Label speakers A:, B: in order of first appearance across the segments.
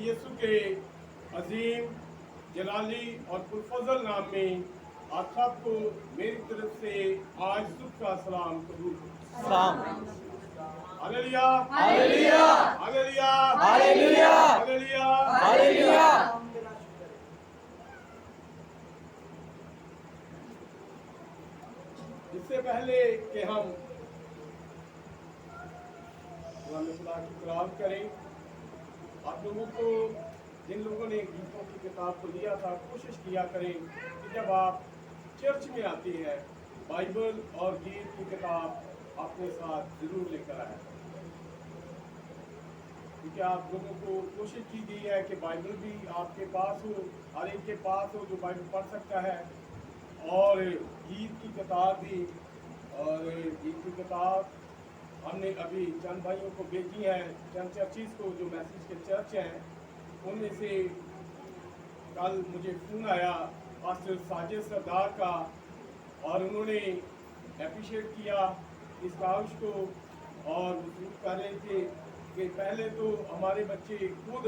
A: यीशु के अजीम जलाली और पुरफजल नाम में आप सबको मेरी तरफ से आज सुबह का सलाम कबूल करो।
B: सलाम।
A: Hallelujah
B: hallelujah
A: hallelujah
B: hallelujah
A: hallelujah.
B: Hallelujah.
A: इससे पहले कि हम खुदा की तलावत करें, आप लोगों को जिन लोगों ने गीतों की किताब को लिया था, कोशिश किया करें कि जब आप चर्च में आते हैं बाइबल और गीत की किताब अपने साथ जरूर लेकर आया, क्योंकि आप लोगों को कोशिश की गई है कि बाइबल भी आपके पास हो, हर एक के पास हो जो बाइबल पढ़ सकता है, और गीत की किताब भी। और गीत की किताब हमने अभी चंद भाइयों को भेजी है, चंद चर्चिस को जो मैसेज के चर्च हैं, उनमें से कल मुझे फ़ोन आया पास्टर साजिद सरदार का, और उन्होंने अप्रिशिएट किया इस काउश को और मसूद कर रहे थे कि पहले तो हमारे बच्चे खुद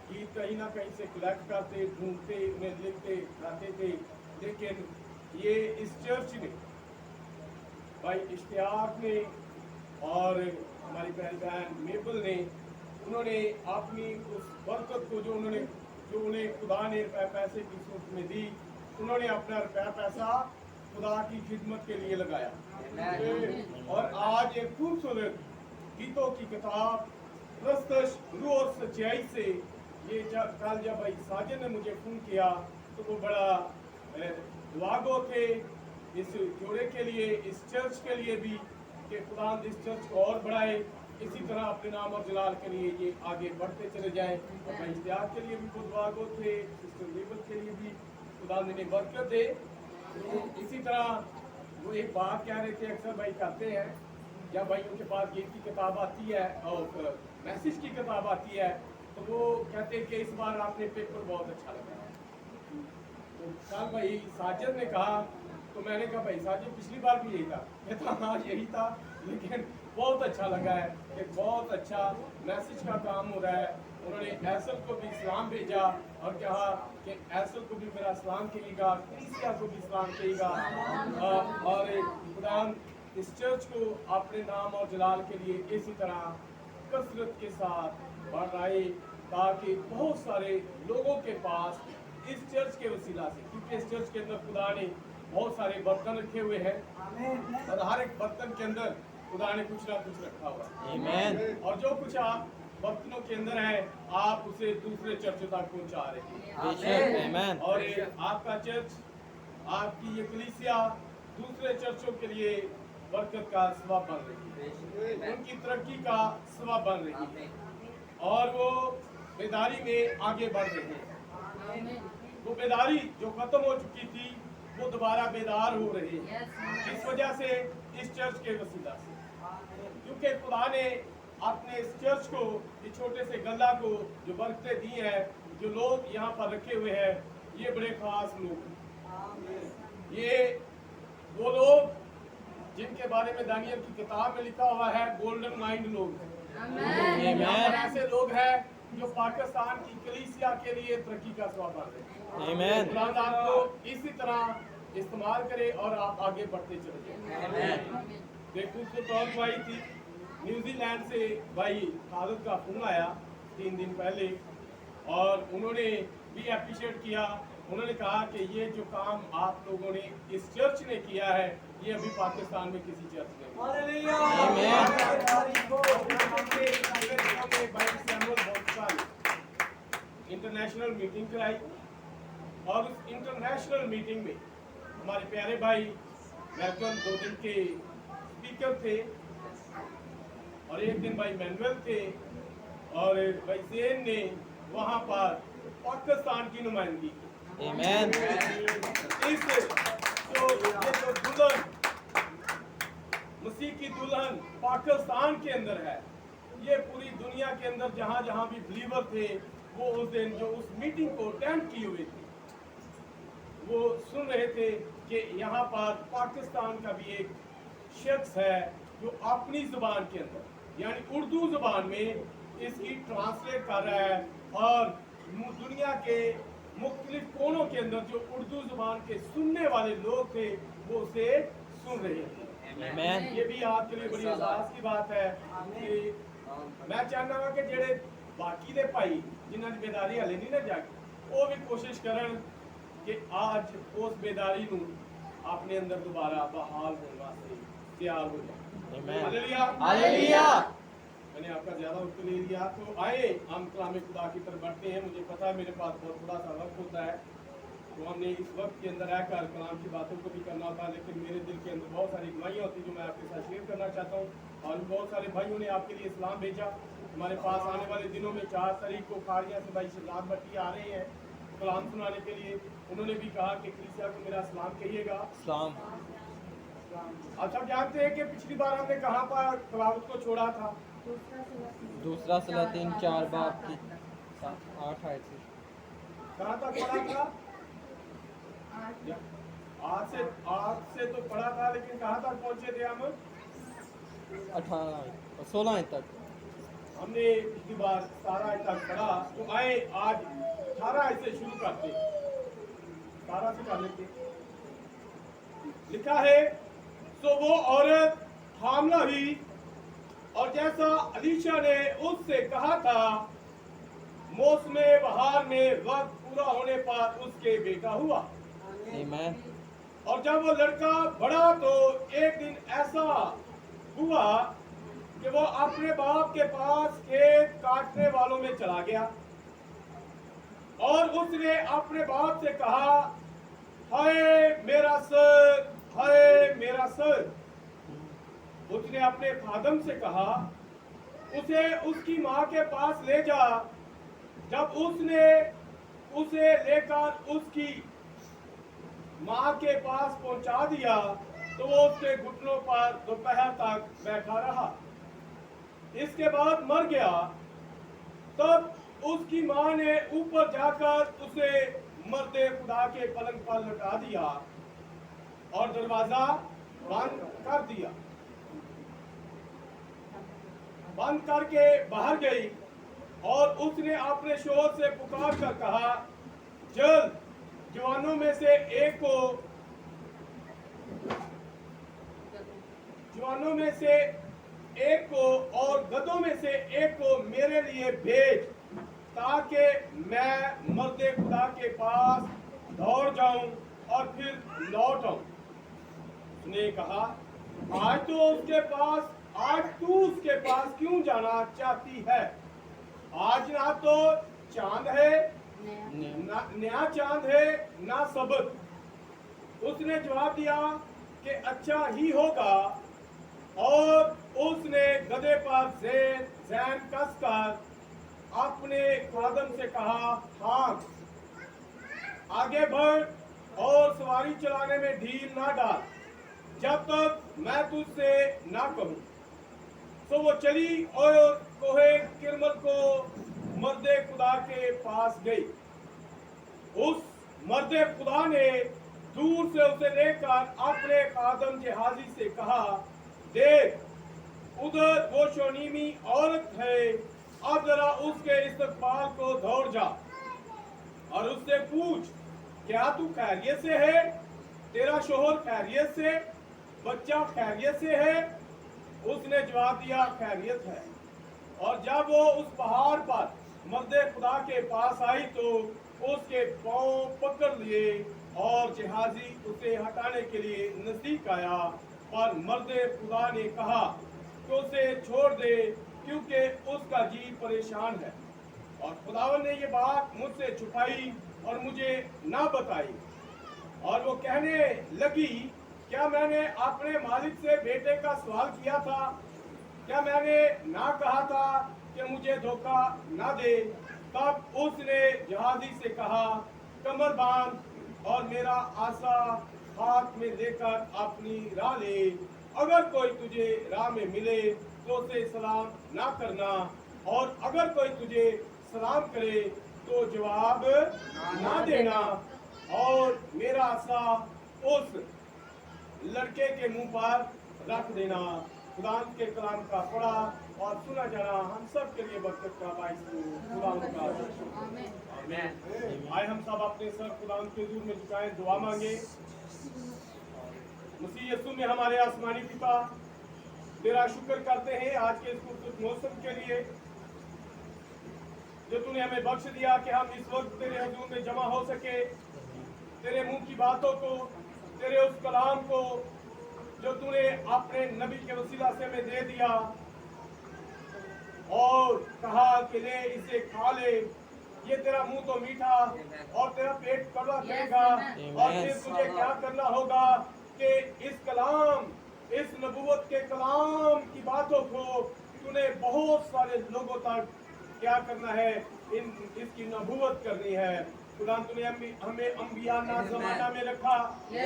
A: गीत कहीं ना कहीं से कलेक्ट करते, ढूंढते, उन्हें लिखते गाते थे, लेकिन ये इस चर्च ने, भाई इश्तियाक ने और हमारी प्यारी बहन मेबल ने, उन्होंने अपनी उस बरकत को जो उन्हें खुदा ने पैसे की सूरत में दी, उन्होंने अपना रुपया पैसा खुदा की खिदमत के लिए लगाया। और आज एक खूबसूरत गीतों की किताब प्रस्तश रूह और सच्चाई से, ये कल जब भाई साजिद ने मुझे फ़ोन किया तो वो बड़ा दुआगो थे इस जोड़े के लिए, इस चर्च के लिए भी, कि खुदा इस चर्च को और बढ़ाए, इसी तरह अपने नाम और जलाल के लिए ये आगे बढ़ते चले जाएं। और भाई इश्तियाक के लिए भी खुद दुआगो थे, सिस्टर लीबल के लिए भी खुदा ने बरकत दे। तो इसी तरह वो एक बात कह रहे थे, अक्सर भाई कहते हैं जब भाइयों के पास गीत की किताब आती है और मैसेज की किताब आती है, तो वो कहते हैं कि इस बार आपने पेपर बहुत अच्छा लगाया। तो कल भाई साजिद ने कहा, तो मैंने कहा भाई साजिद पिछली बार भी यही था, कहता हाँ यही था, लेकिन बहुत अच्छा लगा है कि बहुत अच्छा मैसेज का काम हो रहा है। उन्होंने ऐसल को भी सलाम भेजा और कहा कि ऐसल को भी मेरा सलाम कहिएगा, क्रिस्टिया को भी सलाम कहिएगा, और खुदा इस चर्च को अपने नाम और जलाल के लिए इसी तरह कसरत के साथ बढ़ाए, ताकि बहुत सारे लोगों के पास इस चर्च के वसीला से, क्योंकि इस चर्च के अंदर खुदा ने बहुत सारे बर्तन रखे हुए हैं और हर एक बर्तन के अंदर खुदा ने कुछ ना कुछ रखा हुआ है, और जो कुछ आप बर्तनों के अंदर है आप उसे दूसरे चर्च तक पहुंचा रहे हैं। और आपका चर्च, आपकी ये कलीसिया दूसरे चर्चों के लिए बरकत का सबब बन रही है, उनकी तरक्की का सबब बन रही है, और वो बेदारी में आगे बढ़ रहे हैं। वो बेदारी जो खत्म हो चुकी थी वो दोबारा बेदार हो रहे हैं, इस वजह से इस चर्च के वसीला से, क्योंकि खुदा ने अपने इस चर्च को, इस छोटे से गल्ला को जो बरकतें दी है, जो लोग यहाँ पर रखे हुए हैं, ये बड़े खास लोग हैं। ये वो लोग जिनके बारे में दानियल की किताब में लिखा हुआ है, गोल्डन माइंड लोग हैं। यहाँ पर ऐसे लोग हैं जो पाकिस्तान की कलीसिया के लिए तरक्की का सबब बन रहे हैं। खुदा आपको इसी तरह इस्तेमाल करे और आप आगे बढ़ते चले जाए। देखो तो और भाई थी न्यूजीलैंड से, भाई खालिद का फोन आया 3 दिन पहले, और उन्होंने भी अप्रिशिएट किया। उन्होंने कहा कि ये जो काम आप लोगों ने इस चर्च ने किया है, ये अभी पाकिस्तान में किसी चर्च ने इंटरनेशनल मीटिंग कराई, और उस इंटरनेशनल मीटिंग में हमारे प्यारे भाई मैकल 2 दिन के स्पीकर थे, और एक दिन भाई मैनुअल थे, और भाई ज़ेन ने वहाँ पर पाकिस्तान की नुमाइंदगी की। इस जो दुल्हन, मसीह की दुल्हन पाकिस्तान के अंदर है, ये पूरी दुनिया के अंदर जहाँ जहाँ भी बिलीवर थे, वो उस दिन जो उस मीटिंग को अटेंड किए हुए थे, वो सुन रहे थे कि यहाँ पर पाकिस्तान का भी एक शख्स है जो अपनी जुबान के अंदर, यानी उर्दू जुबान में इसकी ट्रांसलेट कर रहा है और दुनिया के मुख्तलिफ कोनों के अंदर जो उर्दू जुबान के सुनने वाले लोग थे वो उसे सुन रहे थे।
B: Amen.
A: ये भी आपके लिए बड़ी एहसास की बात है कि मैं चाहता हूँ कि जेड़े बाकी दे भाई जिन्हों की बेदारी हले नहीं ना जागी वो भी कोशिश करन कि आज उस बेदारी नू अपने अंदर दोबारा बहाल होने वास्ते तैयार हो जाए।
B: Amen.
A: हालेलुया।
B: हालेलुया।
A: मैंने आपका ज्यादा वक्त ले लिया तो आए हम कलाम खुदा की तरफ बढ़ते हैं। मुझे पता है मेरे पास बहुत थोड़ा सा वक्त होता है तो हमने इस वक्त के अंदर रहकर कलाम की बातों को भी करना होता है, लेकिन मेरे दिल के अंदर बहुत सारी गवाहियाँ होती जो मैं आपके साथ शेयर करना चाहता हूँ। और बहुत सारे भाइयों ने आपके लिए इस्लाम भेजा। हमारे पास आने वाले दिनों में 4 तारीख को खाड़िया से भाई शहजाद भट्टी आ रहे हैं कलाम सुनाने के लिए। उन्होंने भी कहा कि कलीसिया को मेरा सलाम कहिएगा।
B: सलाम।
A: आप सब जानते हैं कि पिछली बार हमने कहाँ पर तलावत को छोड़ा था?
B: दूसरा सलातीन 4 बाब की 8 आयत से।
A: कहाँ तक पढ़ा था? आज से तो पढ़ा था, लेकिन कहाँ तक पहुँचे थे हम?
B: 18 आयत 16 आयत तक।
A: हमने पिछली बार 17 आयत तक पढ़ा तो आए आज 18 आयत से शुरू करते। 17 से कर लेते। लिखा है तो वो औरत हामला हुई और जैसा अलीशा ने उससे कहा था मौसम बहार में वक्त पूरा होने पर उसके बेटा हुआ।
B: Amen.
A: और जब वो लड़का बड़ा तो एक दिन ऐसा हुआ कि वो अपने बाप के पास खेत काटने वालों में चला गया और उसने अपने बाप से कहा हाय मेरा सर, हाय मेरा सर। उसने अपने खादम से कहा उसे उसकी माँ के पास ले जा। जब उसने उसे लेकर उसकी माँ के पास पहुंचा दिया तो वो उसके घुटनों पर दोपहर तक बैठा रहा। इसके बाद मर गया। तब उसकी माँ ने ऊपर जाकर उसे मर्दे खुदा के पलंग पर लटा दिया और दरवाजा बंद कर दिया। बंद करके बाहर गई और उसने अपने शोहर से पुकार कर कहा जल्द जवानों में से एक को और गधों में से एक को मेरे लिए भेज ताकि मैं मर्दे खुदा के पास दौड़ जाऊं और फिर लौट आऊं। उसने कहा आज तू उसके पास क्यों जाना चाहती है? आज ना तो चांद है नया चांद है ना सबत। उसने जवाब दिया कि अच्छा ही होगा और उसने गधे पर जैन कसकर अपने खादम से कहा हाँ आगे बढ़ और सवारी चलाने में ढील ना डाल जब तक मैं तुझसे ना कहूं। तो वो चली और कोहे किरमल को मर्दे खुदा के पास गई। उस मर्दे खुदा ने दूर से उसे लेकर अपने खादम जहाजी से कहा देख उधर वो शोनीमी औरत है, अब जरा उसके इस्तकबाल को दौड़ जा और उससे पूछ क्या तू खैरियत से है? तेरा शोहर खैरियत से, बच्चा खैरियत से है? उसने जवाब दिया खैरियत है। और जब वो उस पहाड़ पर मर्दे खुदा के पास आई तो उसके पांव पकड़ लिए और जहाजी उसे हटाने के लिए नजदीक आया, पर मर्दे खुदा ने कहा कि उसे छोड़ दे क्योंकि उसका जी परेशान है। और खुदावन ने ये बात मुझसे छुपाई और मुझे ना बताई। और वो कहने लगी क्या मैंने अपने मालिक से बेटे का सवाल किया था? क्या मैंने ना कहा था कि मुझे धोखा ना दे? तब उसने जहाजी से कहा कमर बांध और मेरा आसा हाथ में लेकर अपनी राह ले। अगर कोई तुझे राह में मिले तो उसे सलाम ना करना, और अगर कोई तुझे सलाम करे तो जवाब ना देना। और मेरा आसा उस लड़के के मुंह पर रख देना। खुदा के कलाम का पढ़ा और सुना जाना हम सब के लिए बरकत का बाइस हो। खुदा उनका आए हम सब अपने सर खुदा के हजूर में झुकाएं, दुआ मांगे। मसीह यीशु में हमारे आसमानी पिता, तेरा शुक्र करते हैं आज के इस खूबसूरत मौसम के लिए जो तूने हमें बख्श दिया कि हम इस वक्त तेरे हजूर में जमा हो सके। तेरे मुंह की बातों को, तेरे उस कलाम को जो तूने अपने नबी के वसीला से हमें दे दिया और कहा कि ले इसे खा ले, ये तेरा मुंह तो मीठा और तेरा पेट कड़वा करेगा। और फिर तुझे क्या करना होगा कि इस कलाम, इस नबूवत के कलाम की बातों को तूने बहुत सारे लोगों तक क्या करना है, इसकी नबूवत करनी है। खुदा तूने हमें अंबियाना जमाना में रखा कि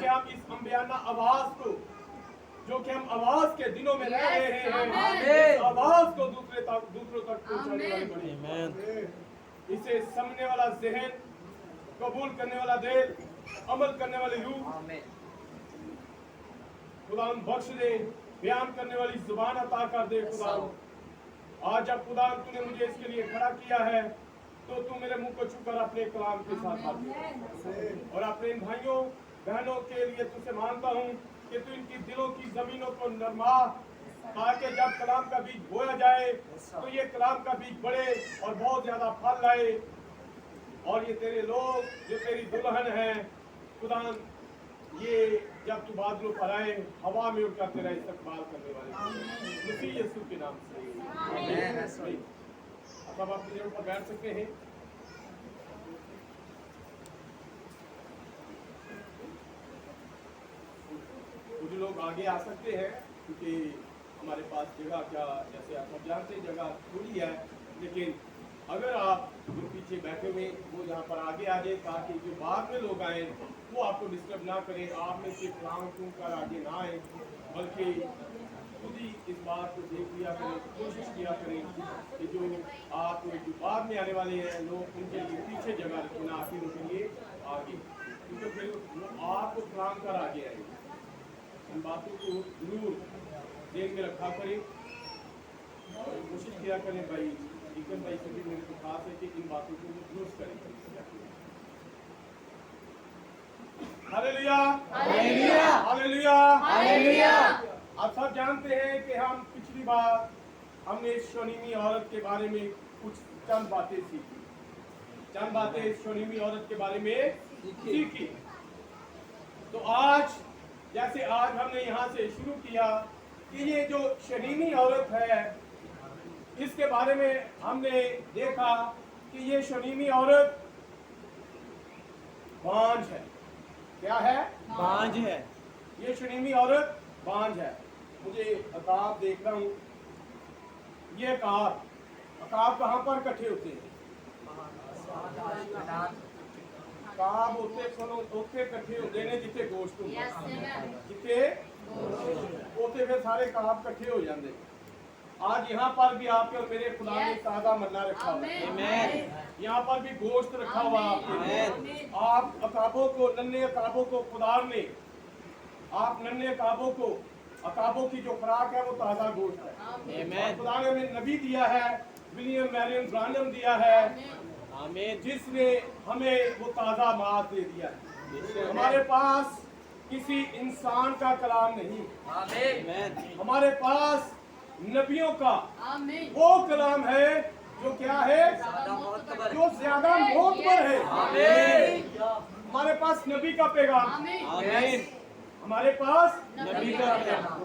A: हम इस अंबियाना आवाज को, जो कि हम आवाज के दिनों में रह रहे हैं, इस आवाज को दूसरों तक पहुंचाने वाले बने। इसे समझने वाला जहन, कबूल करने वाला दिल, अमल करने वाली रूह खुदा बख्श दे, बयान करने वाली जुबान अता कर दे। खुदा आज जब खुदा तूने मुझे इसके लिए खड़ा किया है तो तू मेरे मुंह को छूकर अपने कलाम के साथ बात कर। और अपने इन भाइयों बहनों के लिए तुझसे मांगता हूँ कि तू इनकी दिलों की जमीनों को नरमा, ताकि जब कलाम का बीज बोया जाए तो ये कलाम का बीज बढ़े और बहुत ज्यादा फल लाए। और ये तेरे लोग जो तेरी दुल्हन है खुदा, ये जब तू बादलों पर आए हवा में उड़कर तेरा इस्तकबाल करने वाले मसीह यीशु के नाम से अब अपनी जगह पर बैठ सकते हैं। कुछ लोग आगे आ सकते हैं क्योंकि हमारे पास जगह क्या, जैसे आप सब जानते हैं जगह थोड़ी है, लेकिन अगर आप जो पीछे बैठे हुए वो यहाँ पर आगे आ जाए ताकि जो बाद में लोग आए वो आपको डिस्टर्ब ना करें। आप में से प्लान चुन कर आगे ना आए, बल्कि खुद ही इस बात को देख लिया करें, कोशिश किया करें कि जो आप जो बाद में आने वाले हैं लोग उनके लिए पीछे जगह रखें, ना आखिर उनके लिए आगे, क्योंकि फिर वो आपको प्लान कर आगे आएंगे। इन बातों को जरूर ध्यान में रखा करें और कोशिश किया करें। भाई डीकन भाई से भी मेरे को खास है कि इन बातों को दुरुस्त करें। Hallelujah, hallelujah, hallelujah, hallelujah. आप सब जानते हैं कि हम पिछली बार हमने शोनीमी औरत के बारे में कुछ चंद बातें सीखी, चंद बातें शोनीमी औरत के बारे में सीखी। तो आज जैसे आज हमने यहाँ से शुरू किया कि ये जो शोनीमी औरत है इसके बारे में हमने देखा कि ये शोनीमी औरत बांझ है। क्या है?
B: बांझ है।
A: ये शोनीमी औरत बांझ है। मुझे अकाब देख रहा हूँ, ये अकाब कहाँ पर इकट्ठे होते हैं? अकाब होते इकट्ठे होते हैं जिथे गोश्त जिथे होते फिर सारे अकाब इकट्ठे हो जाते। आज यहाँ पर भी आपके और मेरे खुदा ने ताजा मन्ना रखा हुआ है, यहाँ पर भी गोश्त रखा हुआ है। आप अकाबों को, नन्हे अकाबों को खुदा ने, आप नन्हे अकाबों की जो खुराक है वो ताजा गोश्त है। खुदा ने हमें नबी दिया है, विलियम मैरियन ब्रानम दिया है, जिसने हमें वो ताजा मांस दे दिया है। हमारे पास किसी इंसान का कलाम नहीं, हमारे पास नबियों का वो कलाम है जो क्या है, जो ज्यादा मोतबर है। हमारे पास नबी का पैगाम, हमारे पास नबी का पैगाम,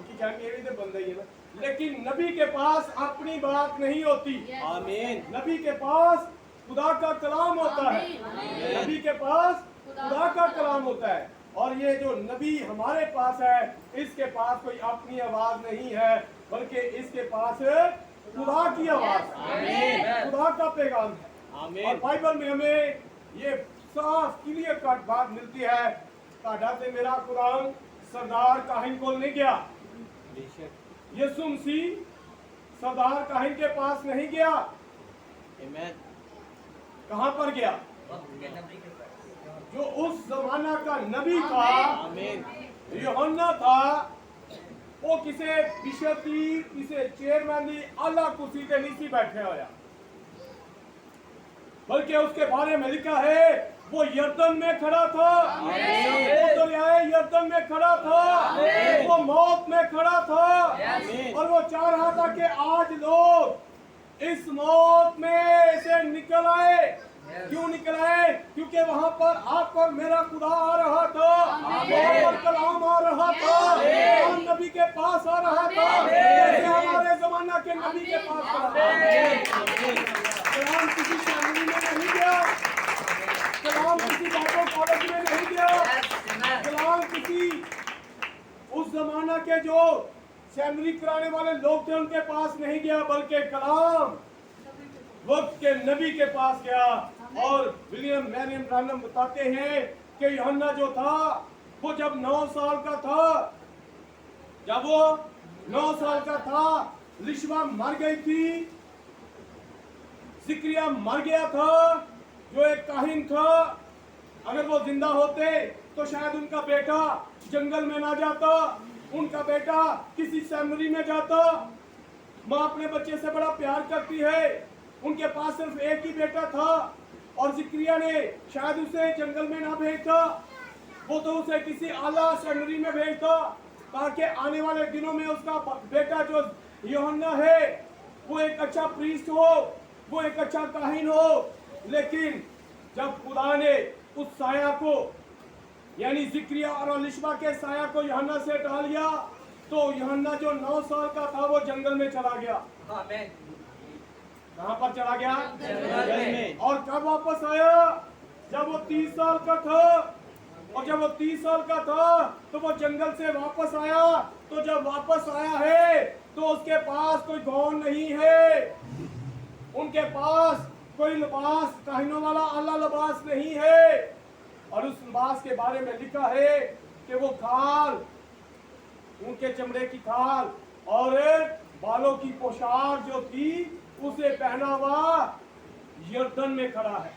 A: बंदा ही है ना, लेकिन नबी के पास अपनी बात नहीं होती। नबी के पास खुदा का कलाम होता है, नबी के पास खुदा का कलाम होता है। और ये जो नबी हमारे पास है इसके पास कोई अपनी आवाज नहीं है, बल्कि इसके पास खुदा की आवाज है, खुदा का पैगाम है। और बाइबल में हमें ये साफ क्लियर कट बात मिलती है, ताड़ा से मेरा कुरान सरदार काहिन को नहीं गया, यीशु मसीह सरदार काहिन के पास नहीं गया। कहां पर गया? जो उस जमाना का नबी था, यूहन्ना था, वो किसी बिशप की किसी चेयरमैन की आला कुर्सी पे नहीं सी बैठे होया, बल्कि उसके बारे में लिखा है वो यरदन में खड़ा था, वो दरियाए यरदन में खड़ा था, वो मौत में खड़ा था, और वो चाह रहा था कि आज लोग इस मौत में से निकल आए। क्यों निकल आए? क्योंकि वहां पर आप और मेरा खुदा आ रहा था, वहां पर कलाम आ रहा था, कलाम नबी के पास आ रहा था, जैसे हमारे जमाना के नबी के पास आ रहा था। कलाम किसी फैमिली में नहीं गया, कलाम किसी बाइबल कॉलेज में नहीं गया, कलाम किसी उस जमाना के जो सेमिनरी कराने वाले लोग थे उनके पास नहीं गया, बल्कि कलाम वक्त के नबी के पास गया। और विलियम मैरियम ब्रानम बताते हैं कि यूहन्ना जो था वो जब 9 साल का था, जब वो 9 साल का था, लिशबा मर गई थी, जिक्रिया मर गया था जो एक काहिन था। अगर वो जिंदा होते तो शायद उनका बेटा जंगल में ना जाता, उनका बेटा किसी सेमिनरी में जाता। माँ अपने बच्चे से बड़ा प्यार करती है, उनके पास सिर्फ एक ही बेटा था, और जिक्रिया ने शायद उसे जंगल में ना भेजता, वो तो उसे किसी आला सेमिनरी में भेजता ताकि आने वाले दिनों में उसका बेटा जो यूहन्ना है वो एक अच्छा प्रीस्ट हो, वो एक अच्छा काहिन हो। लेकिन जब खुदा ने उस साया को यानी जिक्रिया और लिशबा के साया को यूहन्ना से हटा लिया, तो यूहन्ना जो 9 साल का था वो जंगल में चला गया। कहां पर चला गया? जंगल में। और कब वापस आया? जब वो 30 साल का था। और जब वो 30 साल का था तो वो जंगल से वापस आया। तो जब वापस आया है तो उसके पास कोई गौन नहीं है, उनके पास कोई लिबास, काहिनों वाला आला लिबास नहीं है। और उस लिबास के बारे में लिखा है कि वो खाल, उनके चमड़े की खाल और बालों की पोशाक जो थी उसे पहना हुआ यरदन में खड़ा है।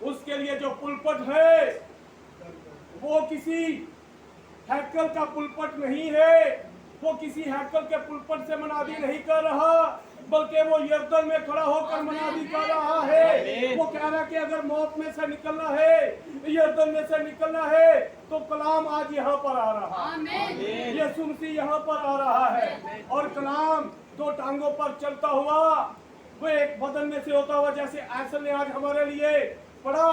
A: उसके लिए जो पुलपट है वो किसी हैकल का पुलपट नहीं है, वो किसी हैकल के पुलपट से मनादी नहीं कर रहा, बल्कि वो यरदन में खड़ा होकर मनादी कर रहा है। वो कह रहा है कि अगर मौत में से निकलना है, यरदन में से निकलना है, तो कलाम आज यहाँ पर आ रहा है, यीशु मसीह यहाँ पर आ रहा है। और कलाम 2 टांगों पर चलता हुआ वो एक बदन में से होता हुआ, जैसे ऐसा ने आज हमारे लिए पढ़ा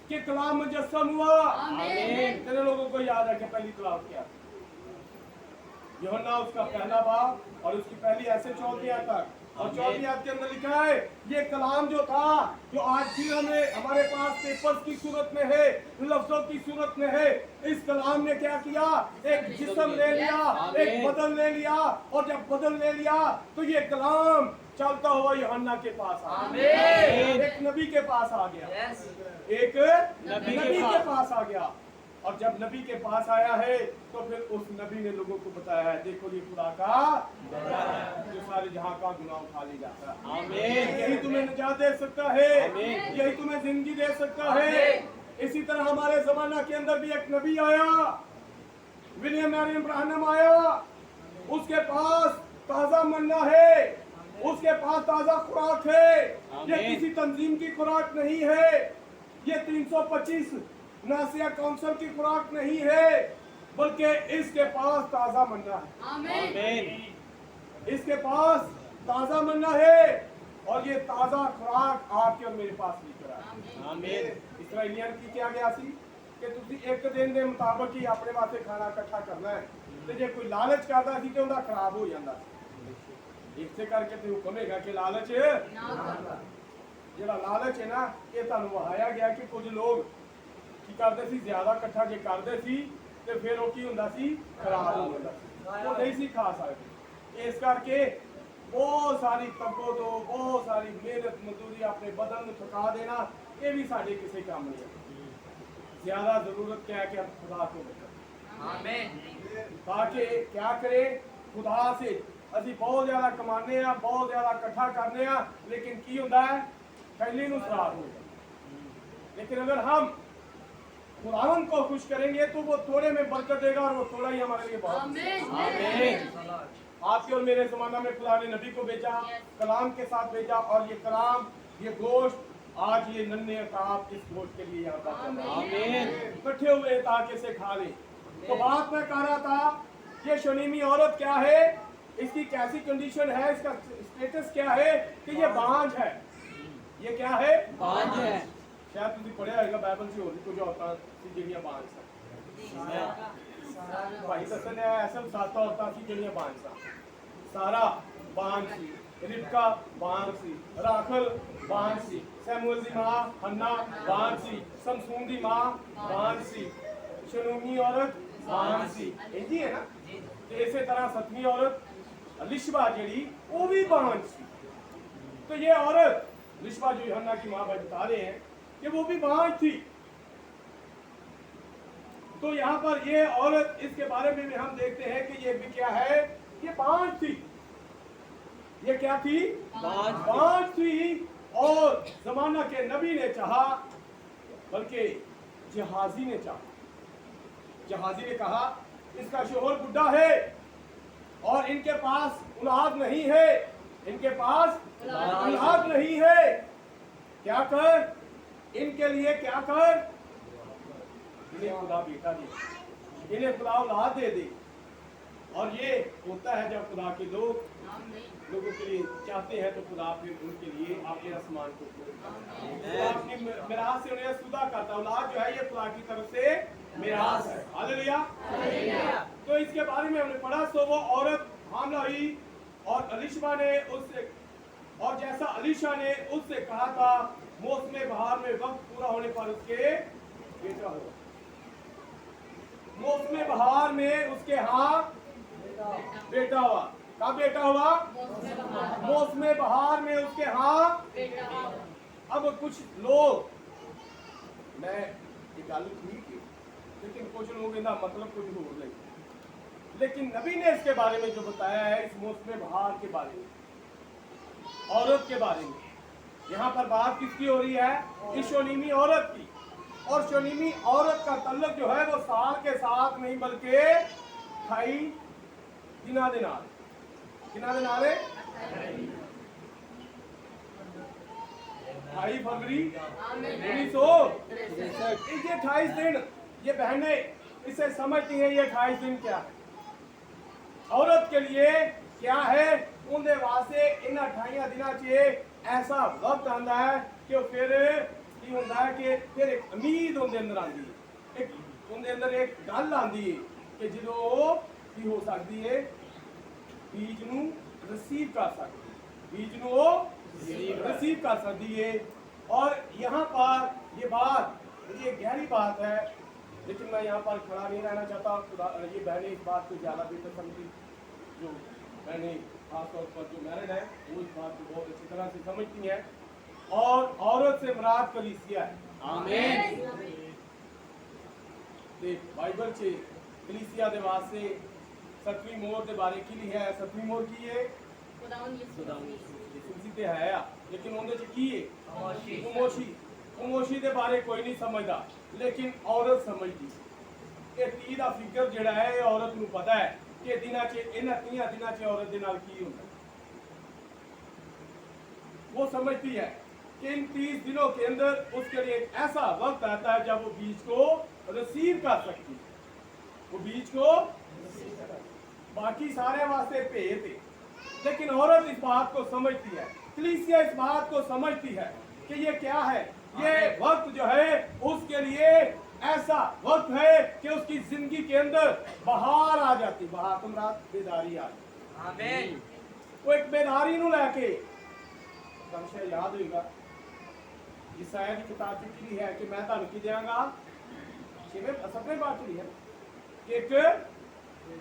A: कि कलाम मुजस्सम हुआ। कितने लोगों को याद है कि पहली कलाम क्या? यूहन्ना उसका पहला बाब और उसकी पहली ऐसे 4 आयत तक, और 4 आयत के अंदर लिखा है ये कलाम जो था, जो आज भी हमें हमारे पास पेपर्स की सूरत में है, लफ्जों की सूरत में है, इस कलाम ने क्या किया? एक जिस्म ले लिया, एक बदन ले लिया, और जब बदन ले लिया तो ये कलाम चलता हुआ यूहन्ना के पास आ गया, एक नबी के पास आ गया, एक नबी के पास आ गया। और जब नबी के पास आया है तो फिर उस नबी ने लोगों को बताया है, देखो ये खुदा का जो सारे जहां का गुनाह उठा ले जाता है। आमीन। यही तुम्हें निजात दे सकता है, यही तुम्हें जिंदगी दे सकता है। इसी तरह हमारे जमाना के अंदर भी एक नबी आया, विलियम मैरियम ब्रानम आया, उसके पास ताजा मन्ना है, उसके पास ताजा खुराक है। ये किसी तंजीम की खुराक नहीं है, ये 325 नासिया काउंसिल की खुराक नहीं है, बल्कि इसके पास ताजा मन्ना है। आमीन। इसके पास ताजा मन्ना है, और ये ताजा खुराक आपके और मेरे पास लेकर आया। आमीन। इस्राएलियन की क्या गया सी कि तुसी एक दिन के मुताबिक ही अपने वास्ते खाना इकट्ठा करना है, तो जे कोई लालच करता सी तो उनका खराब हो जाता। इससे करके तो हुक्म है कि लालच जेड़ा लालच है ना, ये तुहानू वहाया गया कि कुछ लोग की करते सी, ज्यादा इकट्ठा जे करते सी ते फिर वो की हुंदा सी, खराब हो जांदा सी, वो नहीं सी खा सकते। इस करके बहुत सारी तब्बो तो बहुत सारी मेहनत मजदूरी अपने बदन में थका देना, ये भी साडे किसी काम नहीं है। ज्यादा जरूरत क्या है कि हम खुदा को बचाएं। आमीन। ताकि क्या करे, खुदा से ਅਸੀਂ बहुत ज्यादा कमाने आ, बहुत ज्यादा इकट्ठा करने आ, लेकिन की हुंदा है थैली नूं खराब हो जाता। लेकिन अगर हम खुदावंद को खुश करेंगे तो वो थोड़े में बरकत देगा और वो थोड़ा ही हमारे लिए बहुत।
B: आमीन।
A: आपके और मेरे जमाना में खुदा ने नबी को भेजा, कलाम के साथ भेजा, और ये कलाम, ये गोश्त, आज ये नन्हे अताब इस गोश्त के लिए यहाँ पर
B: आमीन।
A: इकट्ठे हुए ताकि से खा ले। तो बात मैं कह रहा था, ये शनीमी औरत क्या है, इसकी कैसी कंडीशन है, इसका स्टेटस क्या है कि ये बांझ है। ये क्या है?
B: बांझ है।
A: शायद तुझे पढ़ा होगा बाइबल से, होली को जो होता सी जड़ियां बांझ सा भाई दसन है, ऐसा साता होता सी जड़ियां बांझ सा। सारा बांझ सी, रिबका बांझ सी, राखल बांझ सी, सैमुअल दी मां हन्ना बांझ सी, समसून दी मां बांझ सी, शनूमी औरत बांझ सी, इंजी है ना। तो इसी तरह सतवीं औरत लिशबा जड़ी वो भी बांझ सी। तो ये औरत लिशबा जो यूहन्ना की मां बता रहे हैं कि वो भी बांझ थी। तो यहाँ पर ये औरत, इसके बारे में भी हम देखते हैं कि ये भी क्या है, ये बांझ थी। ये क्या थी? बांझ थी। और जमाना के नबी ने चाहा, बल्कि जहाजी ने चाहा। जहाजी ने कहा इसका शोहर बुढ़ा है और इनके पास औलाद नहीं है, इनके पास औलाद नहीं है, क्या कर, इनके लिए क्या कर, इन्हें खुदा बेटा दे, इन्हें खुदा औलाद दे दे। और ये होता है जब खुदा के लोग लोगों के लिए चाहते हैं तो खुदा फिर उनके लिए अपने आसमान को खुदा अपनी मिरास से उन्हें सुधा करता। औलाद जो है ये खुदा की तरफ से मिरास है। हालेलुया। तो इसके बारे में हमने पढ़ा। तो वो औरत हामला हुई और अलीशा ने उससे, और जैसा अलीशा ने उससे कहा था, मौसम बहार में वक्त पूरा होने पर उसके बेटा हुआ। मौसम बहार में उसके यहाँ बेटा हुआ। कब बेटा हुआ? मौसम बहार में उसके यहाँ। अब कुछ लोग, मैं एक गल ठीक है, लेकिन कुछ लोग इनका मतलब कुछ हो नहीं। लेकिन नबी ने इसके बारे में जो बताया है, इस मौसम बहार के बारे में, औरत के बारे में, यहाँ पर बात किसकी हो रही है? इस शोनीमी औरत की। और शोनीमी औरत का तल्लुक जो है वो साल के साथ नहीं बल्कि 28 दिना दे नाल, किना दे नाल है? 28 फरवरी 1963। ये 28 दिन, ये बहनें इसे समझती हैं ये 28 दिन क्या है, औरत के लिए क्या है। उनके वास्ते इन 28 दिनों च ऐसा वक्त आता है कि फिर की होता है कि फिर एक उम्मीद उनके अंदर आती है, एक उनके अंदर एक गल आती है कि जो की हो सकती है, बीज नू रिसीव कर सकती है, बीज नू रिसीव कर सकती है। और यहाँ पर ये बात, ये गहरी बात है, लेकिन मैं यहाँ पर खड़ा नहीं रहना चाहता। ये बहनें इस बात को ज़्यादा बेहतर समझती, जो बहनें खासतौर पर जो मैरिड है वो इस बात को बहुत अच्छी तरह से समझती हैं। और औरत से मुराद कलीसिया है। आमीन। ते बाइबल से कलीसिया दे वास्ते 7वीं मोहर के बारे की है। 7वीं मोहर की है यीशु ते है, लेकिन उनके च की है? खामोशी। खामोशी के बारे कोई नहीं समझदा, लेकिन औरत समझदी। ये 30 का फिगर जिहड़ा है, औरत नूं पता है कि दिनां च इन्हां 30 दिनां च औरत दे नाल की हुंदा। वो समझती है कि इन 30 दिनों के अंदर उसके लिए एक ऐसा वक्त आता है जब वो बीज को रिसीव कर सकती है। वो बीज को, बाकी सारे वास्ते भेद है, लेकिन औरत इस बात को समझती है, कलीसिया इस बात को समझती है कि ये क्या है, ये वक्त जो है उसके लिए ऐसा वक्त है कि उसकी जिंदगी के अंदर बहार आ जाती। बहार तुम रात बेदारी आ जाती। आमीन। वो एक बेदारी नू लैके तुम याद होगा ईसाया की किताब में की है कि मैं तुहानू की देंगा, 7वें बात की है कि एक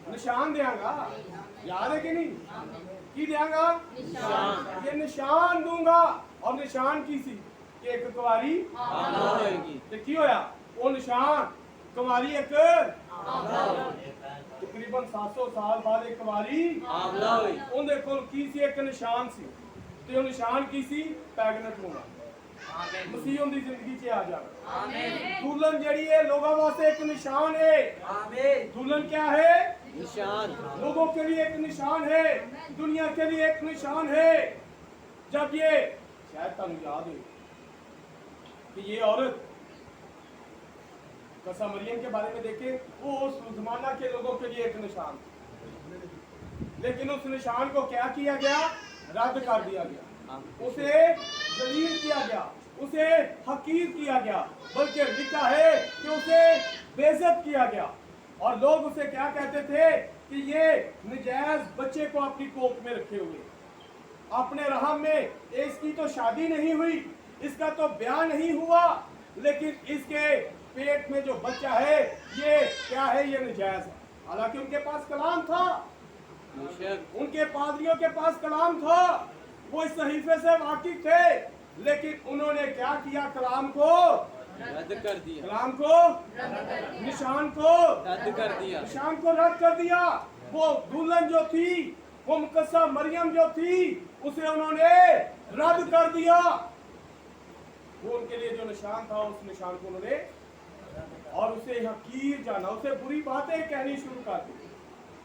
A: निशान देंगा। याद है कि नहीं? की देंगा? निशान। ये निशान दूंगा। और निशान की सी कि एक कुंवारी होएगी। ते की होया? वो निशान कुंवारी एक तकरीबन 700 साल बाद एक कुंवारी आमला हुई। उनके कोल की सी? एक निशान सी। ते वो निशान की सी? प्रेग्नेंट होना। मसीह उनकी जिंदगी च आ जाए। दुल्हन जड़ी है लोगों वास्ते एक निशान है। दुल्हन क्या है?
B: निशान।
A: लोगों के लिए एक निशान है, दुनिया के लिए एक निशान है। जब ये शायद तुम याद है कि ये औरत कसा मरियम के बारे में देखे, वो उस जमाना के लोगों के लिए एक निशान, लेकिन उस निशान को क्या किया गया? रद्द कर दिया गया, उसे जलील किया गया, उसे हकीर किया गया, बल्कि लिखा है कि उसे बेइज्जत किया गया। और लोग उसे क्या कहते थे कि ये नजायज बच्चे को अपनी कोख में रखे हुए, अपने रहम में, इसकी तो शादी नहीं हुई, इसका तो ब्याह नहीं हुआ, लेकिन इसके पेट में जो बच्चा है ये क्या है? ये नजायज है। हालांकि उनके पास कलाम था, उनके पादरियों के पास कलाम था, वो इस सहीफे से वाकिफ थे, लेकिन उन्होंने क्या किया? कलाम को
B: रद्द कर दिया,
A: कलाम को, निशान को
B: रद्द कर दिया,
A: निशान को रद्द कर दिया। वो दुल्हन जो थी, वो मुकद्दसा मरियम जो थी, उसे उन्होंने रद्द कर दिया। वो उनके लिए जो निशान था, उस निशान को उन्होंने, और उसे हकीर जाना, उसे बुरी बातें कहनी शुरू कर दी,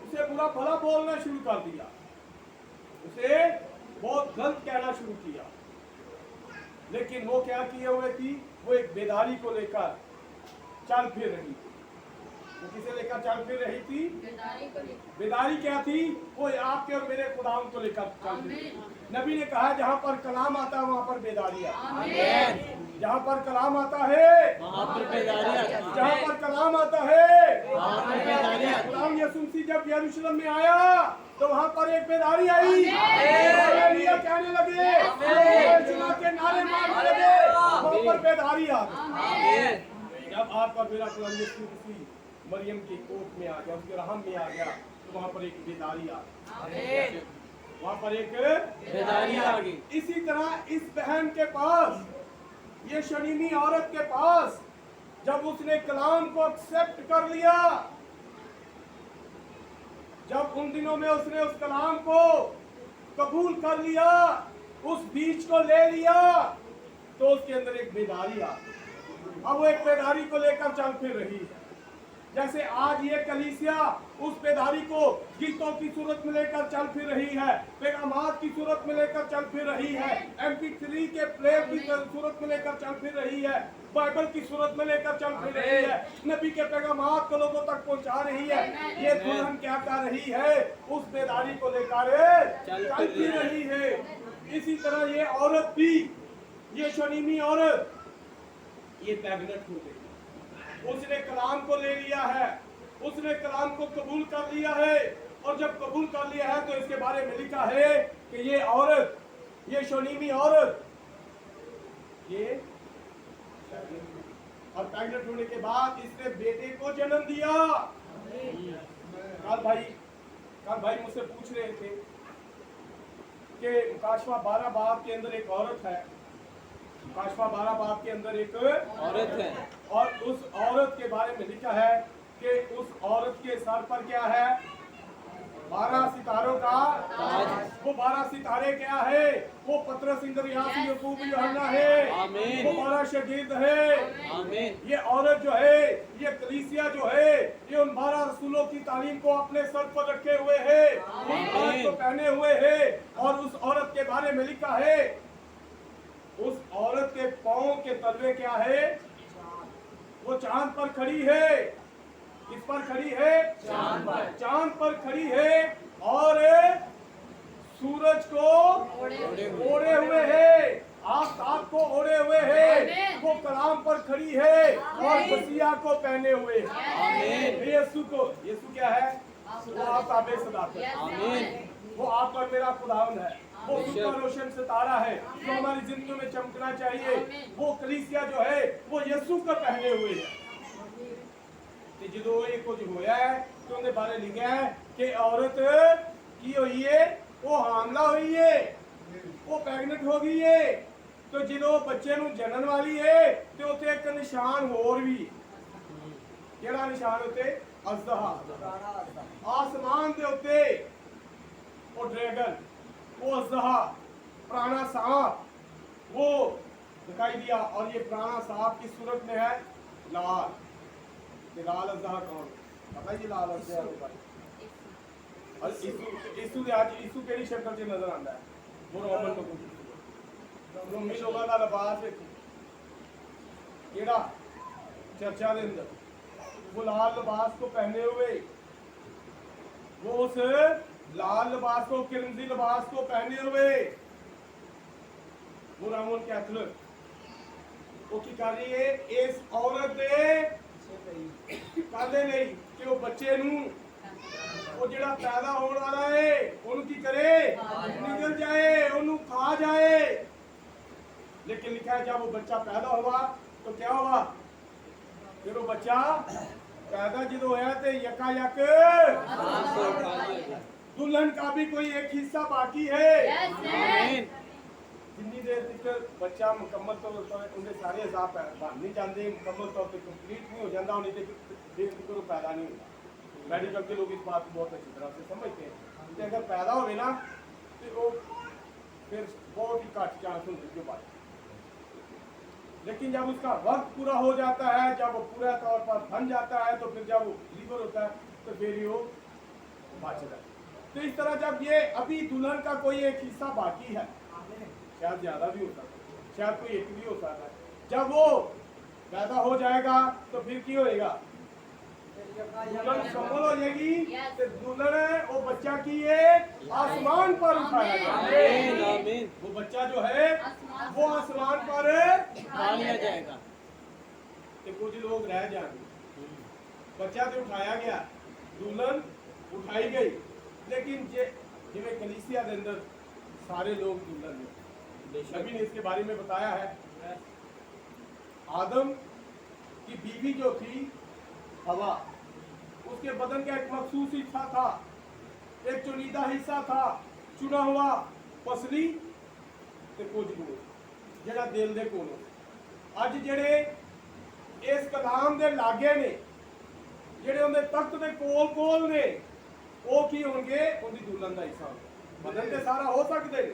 A: उसे बुरा भला बोलना शुरू कर दिया, उसे बहुत गलत कहना शुरू किया। लेकिन वो क्या किए हुए थी? वो एक बेदारी को लेकर चल फिर रही थी। वो किसे लेकर चल फिर रही थी? बेदारी क्या थी? वो आपके और मेरे खुदाम को लेकर चल फिर रही थी। नबी ने कहा जहाँ पर कलाम आता है वहाँ पर बेदारी आती है, जहाँ पर कलाम आता है
B: वहाँ पर बेदारी आती है,
A: जहाँ पर कलाम आता है
B: वहाँ पर बेदारी आती है।
A: खुदाम यीशु मसीह जब यरूशलेम में आया तो वहाँ पर एक बेदारी आई, हालेलुया कहने लगे, चुना के नारे मारने लगे, वहाँ पर बेदारी आ गई। जब आप और मेरा खुदाम यीशु मसीह मरियम की कोख में आ गया, उसके रहम में आ गया, तो वहाँ पर एक बेदारी आ गई, वहाँ पर एक
B: बेदारी आ गई।
A: इसी तरह इस बहन के पास, ये शनीमी औरत के पास, जब उसने कलाम को एक्सेप्ट कर लिया, जब उन दिनों में उसने उस कलाम को कबूल कर लिया, उस बीज को ले लिया, तो उसके अंदर एक बेदारी आ गई। अब वो एक बेदारी को लेकर चल फिर रही है। जैसे आज ये कलीसिया उस बेदारी को गीतों की सूरत में लेकर चल फिर रही है, पैगामात की सूरत में लेकर चल फिर रही है, MP3 के प्लेयर की सूरत में लेकर चल फिर रही है, बाइबल की सूरत में लेकर चल फिर रही है, नबी के पैगामात को लोगों तक पहुंचा रही है। ये दुल्हन क्या कर रही है? उस बेदारी को लेकर चल फिर रही है। इसी तरह ये औरत भी, ये शनीमी औरत, ये प्रेग्नेंट हो गई। उसने कलाम को ले लिया है, उसने कलाम को कबूल कर लिया है, और जब कबूल कर लिया है तो इसके बारे में लिखा है कि ये औरत, ये शनीमी औरत, ये और प्रेग्नेंट होने के बाद इसने बेटे को जन्म दिया। कल भाई मुझसे पूछ रहे थे कि मुकाशवा 12 बाब के अंदर एक औरत है, मुकाशवा 12 बाब के अंदर एक
B: औरत है,
A: और उस औरत के बारे में लिखा है कि उस औरत के सर पर क्या है? 12 सितारों का ताज। वो 12 सितारे क्या है? वो पतरस, इंद्रियास, याकूब, यूहन्ना है।
B: आमीन।
A: वो 12 शागिर्द है।
B: आमीन।
A: ये औरत जो है, ये कलीसिया जो है, ये उन 12 रसूलों की तालीम को अपने सर पर रखे हुए है, उस औरत को पहने हुए है। और उस औरत के बारे में लिखा है, उस औरत के पांव के तलवे क्या है? वो चांद पर खड़ी है। किस पर खड़ी है? चांद पर। चांद पर खड़ी है और सूरज को ओढ़े हुए है, आग को ओढ़े हुए है। वो कलाम पर खड़ी है और मसीहा को पहने हुए है। यीशु क्या है? वो आपका बेसदात है। वो आप और मेरा खुदावन है। वो उसका रोशन सितारा है जो हमारी जिंदगी में चमकना चाहिए। वो कलीसिया जो है वो यीशु को पहने हुए है। ਤੇ ਜਦੋਂ ਇਹ ਕੁਝ ਹੋਇਆ ਤੇ ਉਹਦੇ ਬਾਰੇ ਲਿਖਿਆ ਹੈ ਕਿ ਔਰਤ ਕੀ ਹੋਈ ਹੈ? ਉਹ ਹਾਮਲਾ ਹੋਈ ਹੈ, ਉਹ ਪ੍ਰੈਗਨੈਂਟ ਹੋ ਗਈ ਹੈ। ਤੇ ਜਦੋਂ ਬੱਚੇ ਨੂੰ ਜਨਨ ਵਾਲੀ ਹੈ ਤੇ ਉੱਥੇ ਇੱਕ ਨਿਸ਼ਾਨ ਹੋਰ ਵੀ, ਕਿਹੜਾ ਨਿਸ਼ਾਨ ਉੱਤੇ? ਅਜ਼ਦਹਾ। ਆਸਮਾਨ ਦੇ ਉੱਤੇ ਉਹ ਡਰੈਗਨ, ਉਹ ਅਜ਼ਦਹਾ, ਪੁਰਾਣਾ सांप, वो दिखाई दिया। और ये पुराना सांप किस सूरत में है? लाल। ये लाल अजहा कौन? पता है जी लाल अजहा होगा। और यीशु ने आज यीशु केड़ी शक्ल च नजर आंदा है? वो रोमन लोग रोमी लोगों का लिबास है केड़ा चर्चा के अंदर वो लाल लिबास को पहने हुए, वो उस लाल लिबास को किरमजी लिबास को पहने हुए वो रोमन कैथोलिक वो की कर रही है इस औरत दे कहते नहीं कि वो बच्चे नू वो जेड़ा पैदा होने वाला है उन्हें की करे निकल जाए उन्हें खा जाए। लेकिन लिखा है जब वो बच्चा पैदा हुआ तो क्या हुआ? फिर वो बच्चा पैदा जो होया तो यकायक दुल्हन का भी कोई एक हिस्सा बाकी है। जितनी देर तक बच्चा मुकम्मल तौर पर उनके सारे हिसाब बन नहीं जाते, मुकम्मल तौर पर कंप्लीट नहीं हो जाता, उन्हें देर तक पैदा नहीं होता। मेडिकल के लोग इस बात को बहुत अच्छी तरह से समझते हैं कि अगर पैदा हो ना तो वो फिर बहुत ही घट चांस होंगे जो बात। लेकिन जब उसका वक्त पूरा हो जाता है, जब वो पूरा तौर पर बन जाता है, तो फिर जब वो डिलीवर होता है तो फिर वो बचता है। तो इस तरह जब ये अभी दुल्हन का कोई एक हिस्सा बाकी है, शायद ज्यादा भी हो सकता है, शायद कोई एक भी हो सकता है, जब वो पैदा हो जाएगा तो फिर क्या होएगा? दुल्हन संभल हो जाएगी तो दुल्हन है वो बच्चा की है आसमान पर उठाया वो बच्चा जो है वो आसमान पर
B: उठा लिया जाएगा।
A: तो कुछ लोग रह जाएंगे, बच्चा तो उठाया गया, दुल्हन उठाई गई, लेकिन जिन्हें कलीसिया के अंदर सारे लोग दुल्हन में नबी ने इसके बारे में बताया है। आदम की बीवी जो थी हवा, उसके बदन का एक मखसूस हिस्सा था, एक चुनिंदा हिस्सा था, चुना हुआ पसली ते कुछ गोश्त जेड़ा दिल दे कोलों। अज जेड़े इस कलाम दे लागे ने, जेड़े उनके तख्त दे कोल कोल ने, वो की होंगे? उनकी दुल्हन का हिस्सा। बदन तो सारा हो सकते हैं,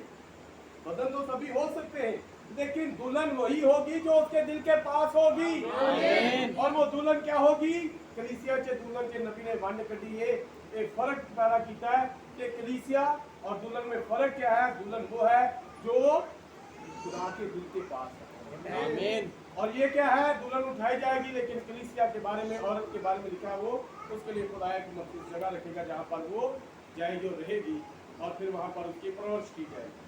A: बदन तो सभी हो सकते हैं, लेकिन दुल्हन वही होगी जो उसके दिल के पास होगी। और वो दुल्हन क्या होगी? कलीसिया च दुल्हन के नबी ने वंड कटी है, एक फर्क पैदा किया है कि कलीसिया और दुल्हन में फर्क क्या है? दुल्हन वो है जो खुदा के दिल के पास है। आमीन। और ये क्या है? दुल्हन उठाई जाएगी, लेकिन कलीसिया के बारे में, औरत के बारे में लिखा है वो उसके लिए खुदा एक मखसूस जगह रखेगा जहाँ पर वो जाएगी और रहेगी, और फिर वहाँ पर उसकी परवरिश की जाएगी।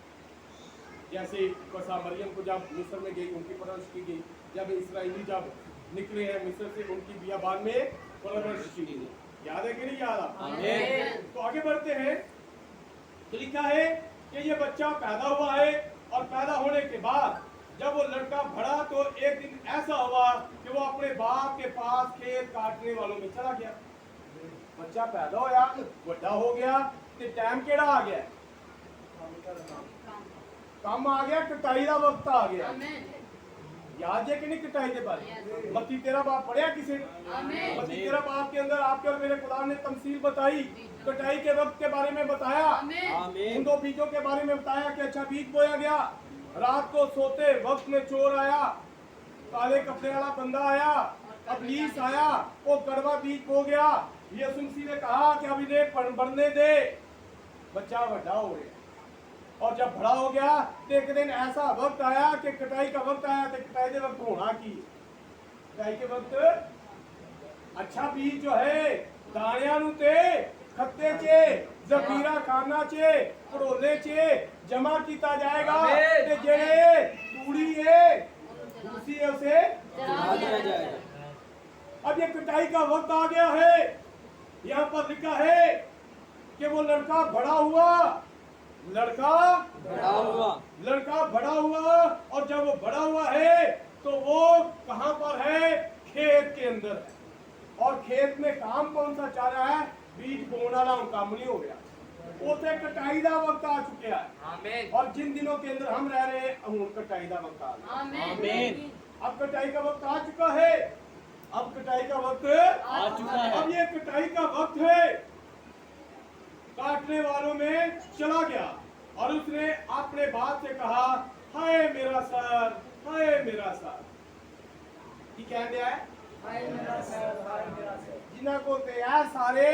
A: जैसे कसा मरियम को जब मिस्र में गई उनकी परवरिश की गई, जब इसराइली जब निकले हैं मिस्र से उनकी बियाबान में परवरिश की गई। याद है कि नहीं याद? आमीन। तो आगे बढ़ते हैं। तो लिखा है कि ये बच्चा पैदा हुआ है, और पैदा होने के बाद जब वो लड़का बढ़ा तो एक दिन ऐसा हुआ कि वो अपने बाप के पास खेत काटने वालों में चला गया। बच्चा पैदा होया, बड़ा हो गया, तो टाइम केड़ा आ गया? काम आ गया, कटाई का वक्त आ गया। याद है कि नहीं कटाई के बारे? मत्ती 13 बाप पढ़िया किसी ने? मत्ती 13 बाप के अंदर आपके और मेरे खुदा ने तमसील बताई, कटाई के वक्त के बारे में बताया, उन दो बीजों के बारे में बताया कि अच्छा बीज बोया गया, रात को सोते वक्त में चोर आया, काले कपड़े वाला बंदा आया, अबलीस आया, वो कड़वा बीज बो गया। यीशु मसीह ने कहा कि अब इन्हें बढ़ने दे, बच्चा बड़ा हो गया। और जब बड़ा हो गया तो एक दिन ऐसा वक्त आया कि कटाई का वक्त आया, तो कटाई के वक्त होना की कटाई के वक्त अच्छा बीज जो है दाणियां नूं ते खत्ते चे जखीरा खाना चे परोले चे जमा किया जाएगा, ते जेड़े तूड़ी है दूसरी है उसे
B: जला दिया जाएगा।
A: अब ये कटाई का वक्त आ गया है। यहाँ पर लिखा है कि वो लड़का बड़ा हुआ, लड़का बड़ा हुआ, और जब वो बड़ा हुआ है तो वो कहां पर है? खेत के अंदर है। और खेत में काम कौन सा चल रहा है? बीज बोने वाला काम नहीं हो गया, उसे कटाई का वक्त आ चुका है। और जिन दिनों के अंदर हम रह रहे हैं हम कटाई का वक्त आ गया। अब कटाई का वक्त आ चुका है, अब कटाई का वक्त
B: आ चुका है।
A: अब ये कटाई का वक्त है। काटने वालों में चला गया और उसने अपने बाप से कहा, हाय मेरा सर, ਹਾਏ ਮੇਰਾ ਸਾਰ ਕੀ ਕਹਿੰਦੇ ਆ
C: ਹਾਏ ਮੇਰਾ ਸਿਰ ਹਾਏ ਮੇਰਾ ਸਿਰ
A: ਜਿਨ੍ਹਾਂ ਕੋਲ ਤੇ ਆ ਸਾਰੇ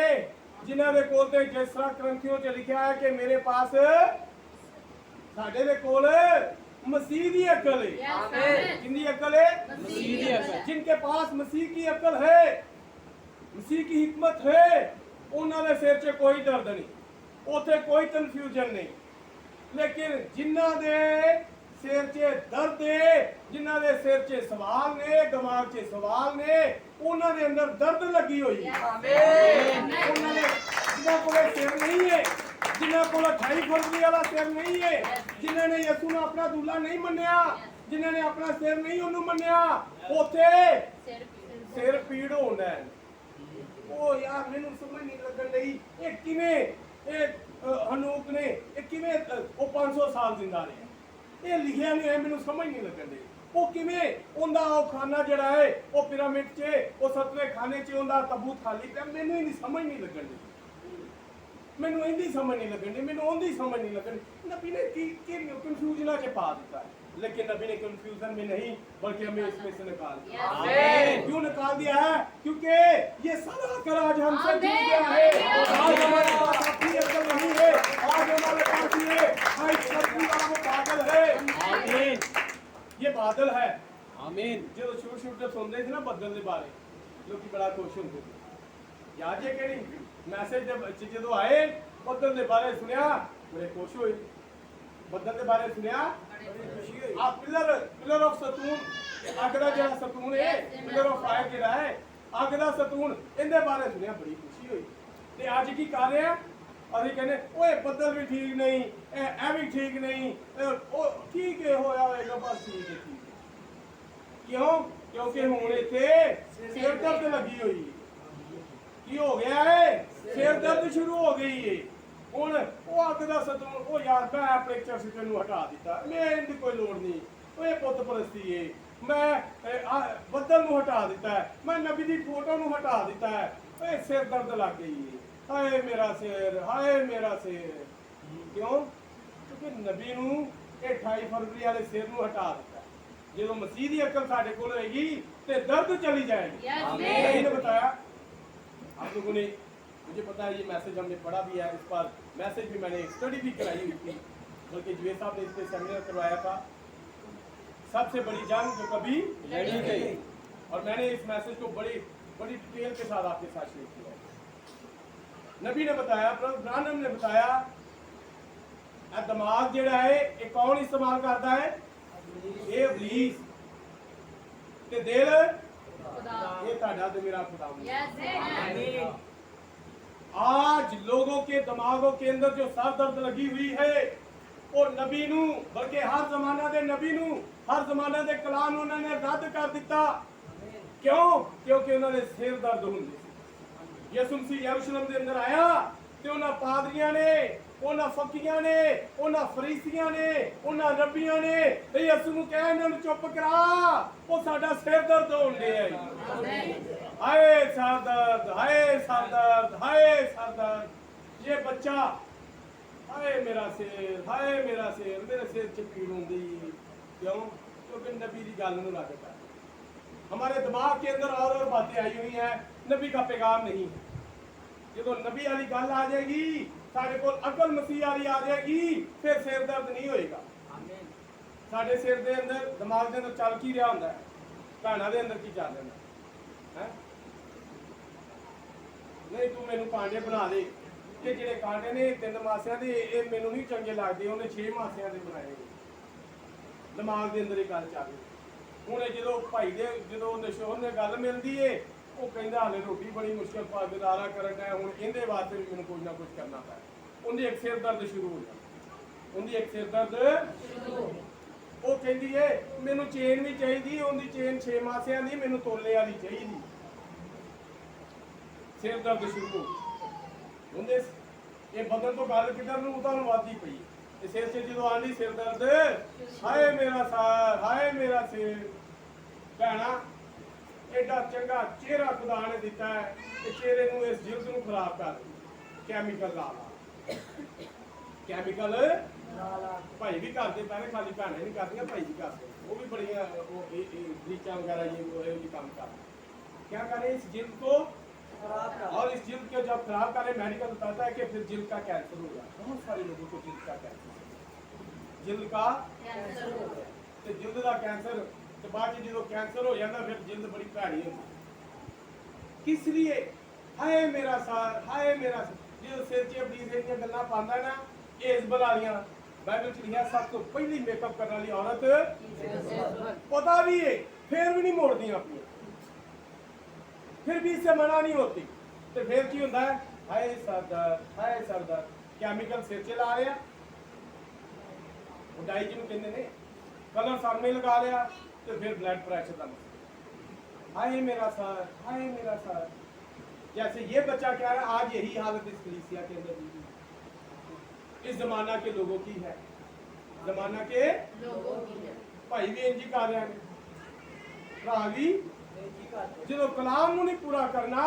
A: ਜਿਨ੍ਹਾਂ ਦੇ ਕੋਲ ਤੇ ਜਿਸ ਤਰ੍ਹਾਂ ਗ੍ਰੰਥੀਆਂ 'ਚ ਲਿਖਿਆ ਹੈ ਕਿ ਮੇਰੇ ਪਾਸ ਸਾਡੇ ਦੇ ਕੋਲ मसीह की अकल है
C: आमीन
A: किंदी अकल है
B: मसीह की अकल
A: जिनके पास मसीह की अकल है मसीह की हिकमत है उन्होंने सिर च कोई दर्द नहीं उथे कोई कंफ्यूजन नहीं लेकिन जिन्हां दे सिर च दर्द है जिन्हां दे सिर च सवाल ने दिमाग च सवाल ने उन्हां दे अंदर दर्द लगी हुई है
C: आमीन
A: उन्हां दे जिन्हां कोल सिर नहीं है जिन्हां कोल 28 फरवरी वाला सिर नहीं है जिन्हां ने यसू ਨੂੰ ਆਪਣਾ ਦੂਲਾ ਨਹੀਂ ਮੰਨਿਆ ਜਿਨ੍ਹਾਂ ਨੇ ਆਪਣਾ ਸਿਰ ਨਹੀਂ ਉਹਨੂੰ ਮੰਨਿਆ ਉੱਥੇ ਸਿਰ ਪੀੜ ਹੁੰਦਾ ਹੈ ਉਹ ਯਾਰ ਮੈਨੂੰ ਸਮਝ ਨਹੀਂ ਲੱਗਣ ਲਈ ਇਹ ਕਿਵੇਂ ਇਹ ਹਨੂਕ ਨੇ ਇਹ ਕਿਵੇਂ ਉਹ 500 ਸਾਲ ਜ਼ਿੰਦਾ ਰਿਹਾ ਇਹ ਲਿਖਿਆ ਨਹੀਂ ਹੈ ਮੈਨੂੰ ਸਮਝ ਨਹੀਂ ਲੱਗਣ ਲਈ ਉਹ ਕਿਵੇਂ ਉਹਦਾ ਉਹ ਖਾਨਾ ਜਿਹੜਾ ਹੈ ਉਹ ਪਿਰਾਮਿਡ 'ਚ ਉਹ ਸਤਵੇਂ ਖਾਨੇ 'ਚ ਉਹਦਾ ਤਬੂਤ ਖਾਲੀ ਪਿਆ ਮੈਨੂੰ ਹੀ ਨਹੀਂ ਸਮਝ ਨਹੀਂ ਲੱਗਣ ਲਈ ਮੈਨੂੰ ਇਹਦੀ ਸਮਝ ਨਹੀਂ ਲੱਗਣੀ ਮੈਨੂੰ ਉਹਦੀ ਸਮਝ नहीं लगनी नबी ने की कंफ्यूजन के पा देता है लेकिन नबी ने कंफ्यूजन में नहीं बल्कि हमें इसमें से निकाल दिया क्यों निकाल दिया है क्योंकि ये सदा कर आज हमसे जुड़ गया है आज हमारे पास अपनी अकल नहीं है आज हमारे पास ये वो बादल है आमीन ये बादल है आमीन जो छोटे छोटे सुनते थे ना बदल के बारे लोग बड़ा खुश होते थे याद है कि नहीं मैसेज जब जो आए बदल के बारे सुनिया बड़े खुश हुए बदल के बारे सुनिया बड़ी खुशी हुई आ पिलर ऑफ सतून अग दा जेड़ा सतून है पिलर ऑफ फायर जेड़ा है अग दा सतून इनदे बारे सुनिया बड़ी खुशी हुई ते आज की कर रहे हैं ਅਸੀਂ ਕਹਿੰਦੇ ਓਏ ਬੱਦਲ ਵੀ ਠੀਕ ਨਹੀਂ ਇਹ ਵੀ ਠੀਕ ਨਹੀਂ ਉਹ ਠੀਕ ਹੈ ਹੋਇਆ ਹੋਏਗਾ ਬਸ ਠੀਕ ਹੈ ਕਿਉਂ ਕਿਉਂਕਿ ਹੁਣ ਇੱਥੇ ਸਿਰ ਦਰਦ ਲੱਗੀ ਹੋਈ ਹੈ ਕੀ ਹੋ ਗਿਆ ਹੈ ਸਿਰ ਦਰਦ ਸ਼ੁਰੂ ਹੋ ਗਈ ਹੈ ਹੁਣ ਉਹ ਅੱਗ ਦਾ ਸਤੂਨ ਉਹ ਯਾਰ ਮੈਂ ਆਪਣੇ ਚਰਚ ਨੂੰ ਹਟਾ ਦਿੱਤਾ ਮੈਂ ਇਹਦੀ ਕੋਈ ਲੋੜ ਨਹੀਂ ਓਏ ਪੁੱਤ ਪਰਸਤੀ ਹੈ ਮੈਂ ਬੱਦਲ ਨੂੰ ਹਟਾ ਦਿੱਤਾ ਹੈ ਮੈਂ ਨਬੀ ਦੀ ਫੋਟੋ ਨੂੰ ਹਟਾ ਦਿੱਤਾ ਹੈ ਓਏ ਸਿਰ ਦਰਦ ਲੱਗ ਗਈ ਹੈ ਹਾਏ ਮੇਰਾ ਸਿਰ ਕਿਉਂ ਕਿਉਂਕਿ ਨਬੀ ਨੂੰ ਇਹ 28 ਫਰਵਰੀ ਵਾਲੇ ਸਿਰ ਨੂੰ ਹਟਾ ਦਿੱਤਾ ਜਦੋਂ ਮਸੀਹ ਦੀ ਅਕਲ ਸਾਡੇ ਕੋਲ ਹੋਏਗੀ ਤੇ ਦਰਦ चली जाएगी आमीन ने बताया आप लोगों ने मुझे पता है ये मैसेज हमने पढ़ा भी है इस पर मैसेज भी मैंने स्टडी भी कराई हुई थी बल्कि जुवेद साहब ने इस पर सेमिनार करवाया था सबसे बड़ी जंग जो कभी लड़ी गई और मैंने इस मैसेज को बड़ी बड़ी डिटेल के साथ आपके साथ शेयर किया नबी ने बताया ब्राह्मण ने बताया दिमाग जेड़ा है ये कौन इस्तेमाल करता है ये इब्लीस ते दिल ये ताड़ा ते मेरा खुदा आज लोगों के दिमागों के अंदर जो सर दर्द लगी हुई है वो नबी नू बल्कि हर जमाना दे नबी नू हर जमाना दे कलाम उन्होंने रद्द कर दिता क्यों क्योंकि उन्होंने सिर दर्द होंगे यसू मसीह यरूशलेम के अंदर आया ते उन्हां पादरियां ने उन्हां फकीयां ने उन्हां फरीसियां ने उन्हां रब्बियां ने ते यसू नूं कहे इन्हां नूं चुप करा ओ साडा सिर दर्द होण दे हाय सर दर्द हाय सर दर्द ये बच्चा हाय मेरा सिर मेरे सिर च पीड़ होंदी क्यों क्योंकि नबी दी गल नूं रद्द कर हमारे दिमाग के अंदर और बातें आई हुई हैं नबी का पैगाम नहीं है जो नबी वाली गल आ जाएगी साढ़े को अकल मसीह वाली आ जाएगी फिर सिर दर्द नहीं होएगा साढ़े सिर के अंदर दिमाग के अंदर चल की रहा होंगे भैनों के अंदर की चल रहा है नहीं तू मैनू कांडे बना दे कि जेडे कांडे ने 3 मासियां दे ये मैनू नहीं चंगे लगते उन्हें 6 मासियां दे बनाए दिमाग के अंदर ये गल चल रही ਹੁਣ ਜਦੋਂ ਭਾਈ ਦੇ ਜਦੋਂ ਨਸ਼ੋਰ ਨੇ ਗੱਲ ਮਿਲਦੀ ਏ ਉਹ ਕਹਿੰਦਾ ਹਲੇ ਰੋਟੀ ਬੜੀ ਮੁਸ਼ਕਲ ਪਾ ਗੁਜ਼ਾਰਾ ਕਰਨ ਦਾ ਹੁਣ ਇਹਦੇ ਵਾਸਤੇ ਵੀ ਮੈਨੂੰ ਕੁਝ ਨਾ ਕੁਝ ਕਰਨਾ ਪਿਆ ਉਹਦੀ ਇੱਕ ਸਿਰ ਦਰਦ ਸ਼ੁਰੂ ਹੋ ਜਾਂਦਾ ਉਹਦੀ ਇੱਕ ਸਿਰ ਦਰਦ ਸ਼ੁਰੂ ਉਹ ਕਹਿੰਦੀ ਏ ਮੈਨੂੰ ਚੇਨ ਵੀ ਚਾਹੀਦੀ ਉਹਦੀ ਚੇਨ 6 ਮਾਸਿਆਂ ਦੀ ਮੈਨੂੰ ਤੋਲੇ ਵਾਲੀ ਚਾਹੀਦੀ ਸਿਰ ਦਰਦ ਸ਼ੁਰੂ ਹੁੰਦੇ ਇਹ ਬਦਨ ਤੋਂ ਗੱਲ ਕਿਧਰ ਨੂੰ ਉਤਾਂ ਨੂੰ ਵਾਦੀ ਪਈ सिर से जो आंधी सिर दर्द हाय मेरा सिर भैना एडा चंगा चेहरा खुदा ने दिता है कि चेहरे नूं इस जिल्द नूं खराब कर कैमिकल ला कैमिकल भाई भी करते पहले, खाली भैनें नहीं करती, भाई भी करते, वो भी बड़िया रीचा वगैरह ये काम कर क्या करें इस जिल्द को, और इस जिल्द को जब खराब करें, मेडिकल बताता है कि फिर जिल्द का कैंसर होगा। बहुत सारे लोगों को जिल्द का कैंसर, जिल्द का
C: कैंसर हो गया।
A: ਤੇ ਜਿਲਦ ਦਾ ਕੈਂਸਰ ਤੇ ਬਾਅਦ ਚ ਜਦੋਂ ਕੈਂਸਰ ਹੋ ਜਾਂਦਾ ਫਿਰ ਜਿਲਦ ਬੜੀ ਭੈੜੀ ਹੁੰਦੀ। ਕਿਸ ਲਈ? ਹਾਏ ਮੇਰਾ ਸਾਰ, ਹਾਏ ਮੇਰਾ ਜਦੋਂ ਸਿਰ 'ਚ ਅਬਲੀਸ ਦੀਆਂ ਗੱਲਾਂ ਪਾਉਂਦਾ ਨਾ, ਏਜ਼ਬਲ ਵਾਲੀਆਂ, ਬਾਈਬਲ 'ਚ ਲਿਖਿਆ ਸਭ ਤੋਂ ਪਹਿਲੀ ਮੇਕਅਪ ਕਰਨ ਵਾਲੀ ਔਰਤ ਪਤਾ ਵੀ ਹੈ, ਫਿਰ ਵੀ ਨਹੀਂ ਮੋੜਦੀਆਂ ਆਪਣੀਆਂ, ਫਿਰ ਵੀ ਇਸੇ ਮਨਾ ਨਹੀਂ ਹੋਤੀ। ਤੇ ਫਿਰ ਕੀ ਹੁੰਦਾ ਹੈ? ਹਾਏ ਸਰਦਾਰ ਕੈਮੀਕਲ ਸਿਰ 'ਚ ਲਾ ਰਿਹਾ, ਉਹ ਡਾਈ ਜਿਹਨੂੰ ਕਹਿੰਦੇ ਨੇ, कलर सामने लगा लिया, तो फिर ब्लड प्रेशर का मसला, हाय मेरा सर, हाय मेरा सर। जैसे ये बच्चा कह रहा है, आज यही हालत इस कलीसिया के अंदर, इस जमाना के लोगों की है, जमाना के
C: लोगों की है।
A: भाई भी इंज ही कर रहे हैं, भरा भी जो कलाम ਨੂੰ ਨਹੀਂ ਪੂਰਾ ਕਰਨਾ,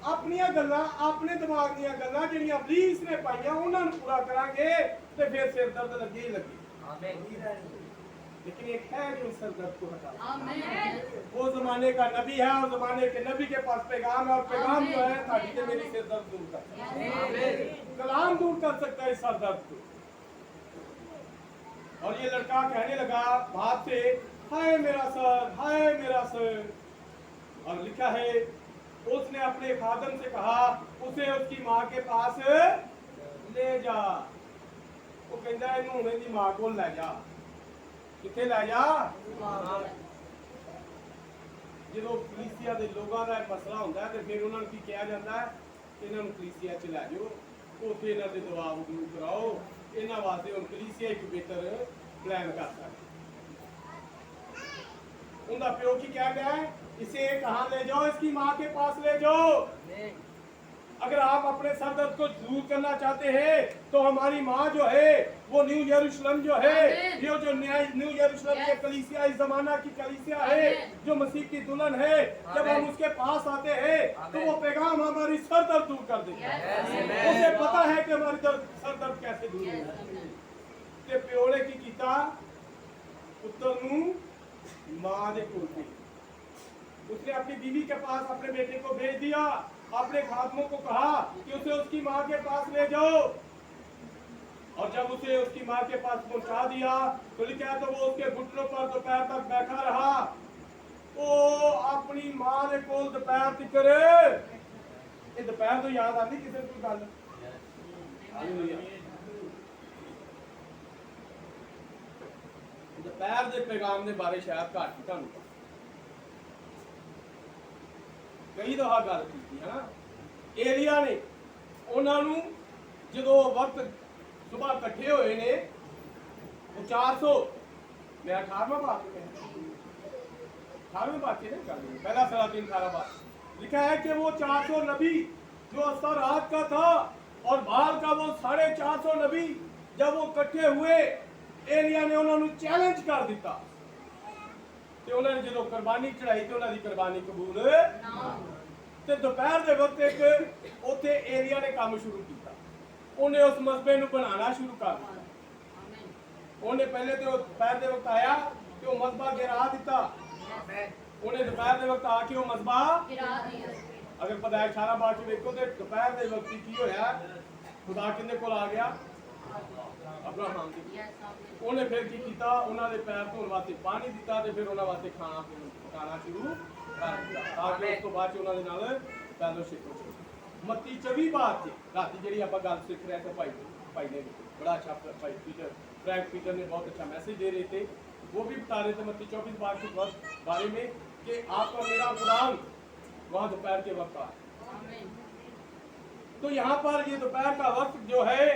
A: ਆਪਣੀਆਂ ਗੱਲਾਂ, ਆਪਣੇ ਦਿਮਾਗ ਦੀਆਂ ਗੱਲਾਂ ਜਿਹੜੀਆਂ ਅਬਲੀਸ ਨੇ ਪਾਈਆਂ ਉਹਨਾਂ ਨੂੰ ਪੂਰਾ ਕਰਾਂਗੇ ਤੇ ਫਿਰ ਸਿਰ ਦਰਦ ਲੱਗੇ ਹੀ ਲੱਗੇ। ਆਮੀਨ। लेकिन एक है जो सर दर्द को हटा, वो जमाने का नबी है, और जमाने के नबी के पास पैगाम है, और पैगाम जो है ताकि के मेरी सिर दर्द दूर कर सकता है, कलाम दूर कर सकता है सर दर्द को। और ये लड़का कहने लगा बात से, हाय मेरा सर, हाय मेरा सर। और लिखा है उसने अपने खादम से कहा उसे उसकी माँ के पास ले जा। वो कहता है इन्होंने दी माँ को ले जा, किथे लै जा। जो कलीसिया के लोगों का मसला होता है तो फिर उन्होंने की कहा जाता है, इन्हों कलीसिया च लै जाओ, उत्थे इन्हों के दबाव दूर कराओ, इन्हों वास्ते हम कलीसिया एक बेहतर प्लान कर सकते। उनका प्यो की क्या गया है, इसे कहाँ ले जाओ, इसकी माँ के पास ले जाओ। अगर आप अपने सर दर्द को दूर करना चाहते हैं तो हमारी माँ जो है वो न्यू यरूशलेम जो है, ये जो न्यू यरूशलेम की कलीसिया, इस जमाना की कलीसिया है जो मसीह की दुल्हन है, जब हम उसके पास आते हैं तो वो पैगाम हमारी सर दर्द दूर कर देता है। उसे पता है कि हमारी सर दर्द कैसे दूर होगा। ते प्यो ने की कीता, पुत्र नूं मां दे कोल भेज, उसने अपनी बीवी के पास अपने बेटे को भेज दिया, अपने खादमों को कहा कि उसे उसकी माँ के पास ले जाओ। और जब उसे उसकी माँ के पास पहुंचा दिया तो लिखा है तो वो उसके घुटनों पर दोपहर तक बैठा रहा। ओ अपनी माँ ने कोल दोपहर तक, ये दोपहर तो याद आती किसी को गल, दोपहर के पैगाम के बारे शायद घट ही तुहानू कई दफा गल की है ना। एलिया ने उन्होंने जो वक्त सुबह इकट्ठे हुए ने, वो 400, मैं 18वां बात 18वें बात नहीं कर रही, पहला सलातीन 18 बात लिखा है कि वो 400 नबी जो असर रात का था और बाल का वो 450 नबी जब वो इकट्ठे हुए, एलिया ने उन्होंने चैलेंज कर दिता, ਤੇ ਉਹਨਾਂ ਨੇ ਜਦੋਂ ਕੁਰਬਾਨੀ ਚੜਾਈ ਤੇ ਉਹਨਾਂ ਦੀ ਕੁਰਬਾਨੀ ਕਬੂਲ ਤੇ ਦੁਪਹਿਰ ਦੇ ਵਕਤ ਇੱਕ ਉੱਥੇ ਏਰੀਆ ਨੇ ਕੰਮ ਸ਼ੁਰੂ ਕੀਤਾ, ਉਹਨੇ ਉਸ ਮਸਬੇ ਨੂੰ ਬਣਾਉਣਾ ਸ਼ੁਰੂ ਕਰ ਦਿੱਤਾ। ਉਹਨੇ ਪਹਿਲੇ ਤੇ ਉਹ ਦੁਪਹਿਰ ਦੇ ਵਕਤ ਆਇਆ ਤੇ ਉਹ ਮਸਬਾ ਗਿਰਾ ਦਿੱਤਾ, ਉਹਨੇ ਦੁਪਹਿਰ ਦੇ ਵਕਤ ਆ ਕੇ ਉਹ ਮਸਬਾ ਗਿਰਾ ਦਿੱਤਾ। ਅਗਰ ਪਤਾ 18 ਬਾਅਦ ਚ ਵੇਖੋ ਤੇ ਦੁਪਹਿਰ ਦੇ ਵਕਤ ਕੀ ਹੋਇਆ, ਖੁਦਾ ਕਿੰਦੇ ਕੋਲ ਆ ਗਿਆ, ਅਬਰਾਹਮ ਦੀ। ਉਹਨੇ ਫਿਰ ਕੀ ਕੀਤਾ, ਉਹਨਾਂ ਦੇ ਪੈਰ ਧੋਣ ਵਾਸਤੇ ਪਾਣੀ ਦਿੱਤਾ ਤੇ ਫਿਰ ਉਹਨਾਂ ਵਾਸਤੇ ਖਾਣਾ ਪਕਾਉਣਾ ਸ਼ੁਰੂ ਕਰ ਦਿੱਤਾ, ਤਾਂ ਕਿ ਉਸ ਤੋਂ ਬਾਅਦ ਚ ਉਹਨਾਂ ਦੇ ਨਾਲ ਫੈਲੋਸ਼ਿਪ ਹੋ ਸਕੇ। ਮੱਤੀ 24 ਬਾਤ ਚ ਰਾਤੀ ਜਿਹੜੀ ਆਪਾਂ ਗੱਲ ਸਿੱਖ ਰਹੇ थे, भाई ने बड़ा अच्छा, भाई पीटर फ्रैंक पीटर ने बहुत अच्छा मैसेज दे रहे थे, वो भी बता रहे थे मत्ती 24 बात के बारे में कि आपका मेरा कुरान वहाँ दोपहर के वक्त आए। तो यहाँ पर ये दोपहर का वक्त जो है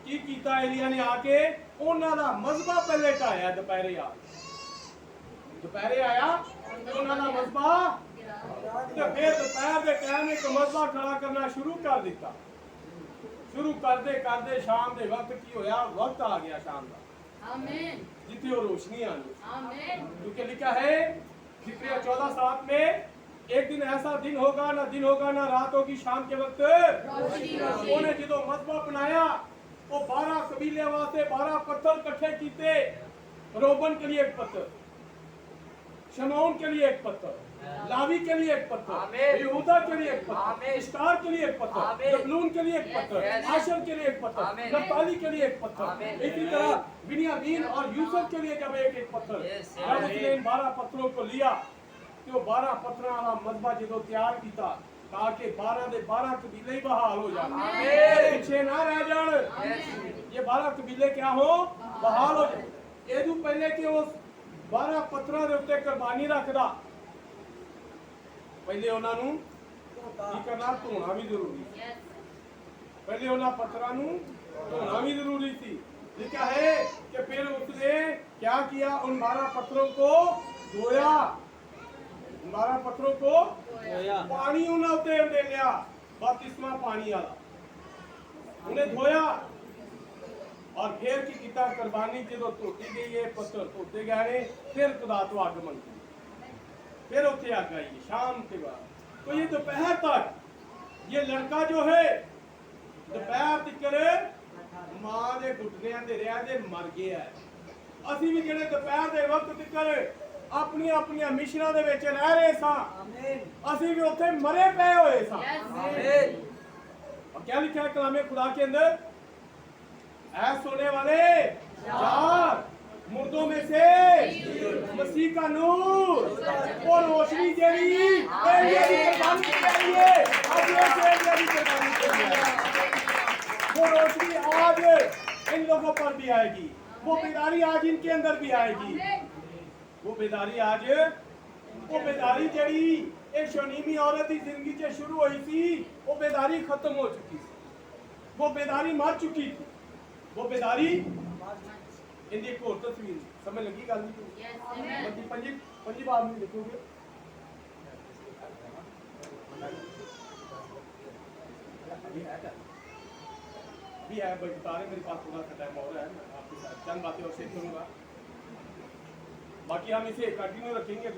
A: की कीता एलिया ने आके उन्होंने दा मजबा पहले ढाया, दोपहरे आया उन्होंने मजबा ते फिर दोपहर के टाइम एक मजबा खड़ा करना शुरू कर दिता। शुरू करते करते शाम के वक्त की होया, वक्त आ गया शाम का, जिथे वो रोशनी आनी, क्योंकि लिखा है जिक्रिया 14:7 में एक दिन ऐसा दिन होगा ना रात होगी, शाम के वक्त उन्हें जो मजबा बनाया वो 12 कबीले वास्ते 12 पत्थर इकट्ठे कीते। रोबन के लिए एक पत्थर, शमौन के लिए एक पत्थर, लावी के लिए एक पत्थर, यहूदा के लिए एक पत्थर, इश्कार के लिए एक पत्थर, जबलून के लिए एक पत्थर, आशर के लिए एक पत्थर, नप्ताली के लिए एक पत्थर। इसी तरह बिन्यामीन और यूसुफ के लिए जब एक एक पत्थर, जब उसने इन 12 पत्थरों को लिया तो 12 पत्थर वाला मजबा जो तैयार किया ताकि 12 दे 12 कबीले ही बहाल हो जाए, पीछे ना रह जाए। ये 12 कबीले क्या हो, बहाल हो जाए। एदू पहले कि उस 12 पत्थरों के उत्ते कुर्बानी रखदा, पहले उन्होंने की करना, धोना भी जरूरी। पहले उन्होंने पत्थरों को धोना भी जरूरी थी। लिखा है कि फिर उसने क्या किया, उन 12 पत्थरों को धोया, 12 पत्थरों को पानी उन्हें उतर दे लिया, बपतिस्मा पानी वाला उन्हें धोया। और फिर की किता कुर्बानी जो धोती गई है, पत्थर धोते गए, फिर खुदा तो आगमन की, फिर उसे आ गई शाम के बाद। तो ये दोपहर तक ये लड़का जो है दोपहर तक मां के घुटनिया दे रहा दे मर गया है। असी भी जेडे दोपहर के वक्त तक अपनी अपनी मिशना दे विच रह रहे सा, असी भी उथे मरे पे हुए सा। और क्या लिखा है कलामे खुदा के अंदर, ऐ सोने वाले चार मुर्दों में से मसीह का नूर वो रोशनी जेरी एलिया की कुर्बानी के लिए, आज ये एलिया की कुर्बानी के लिए वो रोशनी आज इन लोगों पर भी आएगी, वो बेदारी आज इनके अंदर भी आएगी। वो बेदारी आज, वो बेदारी जेरी एक शनीमी औरत की जिंदगी से शुरू हुई थी, वो बेदारी खत्म हो चुकी थी, वो बेदारी मर चुकी थी। वो बेदारी इनकी एक और तस्वीर समझ लगी गल नहीं, पंजी बात नहीं लिखोगे। भी है बता रहे, मेरे पास थोड़ा सा टाइम और है, आपके साथ चंद बातें और शेयर करूंगा, बाकी हम इसे कंटिन्यू रखेंगे।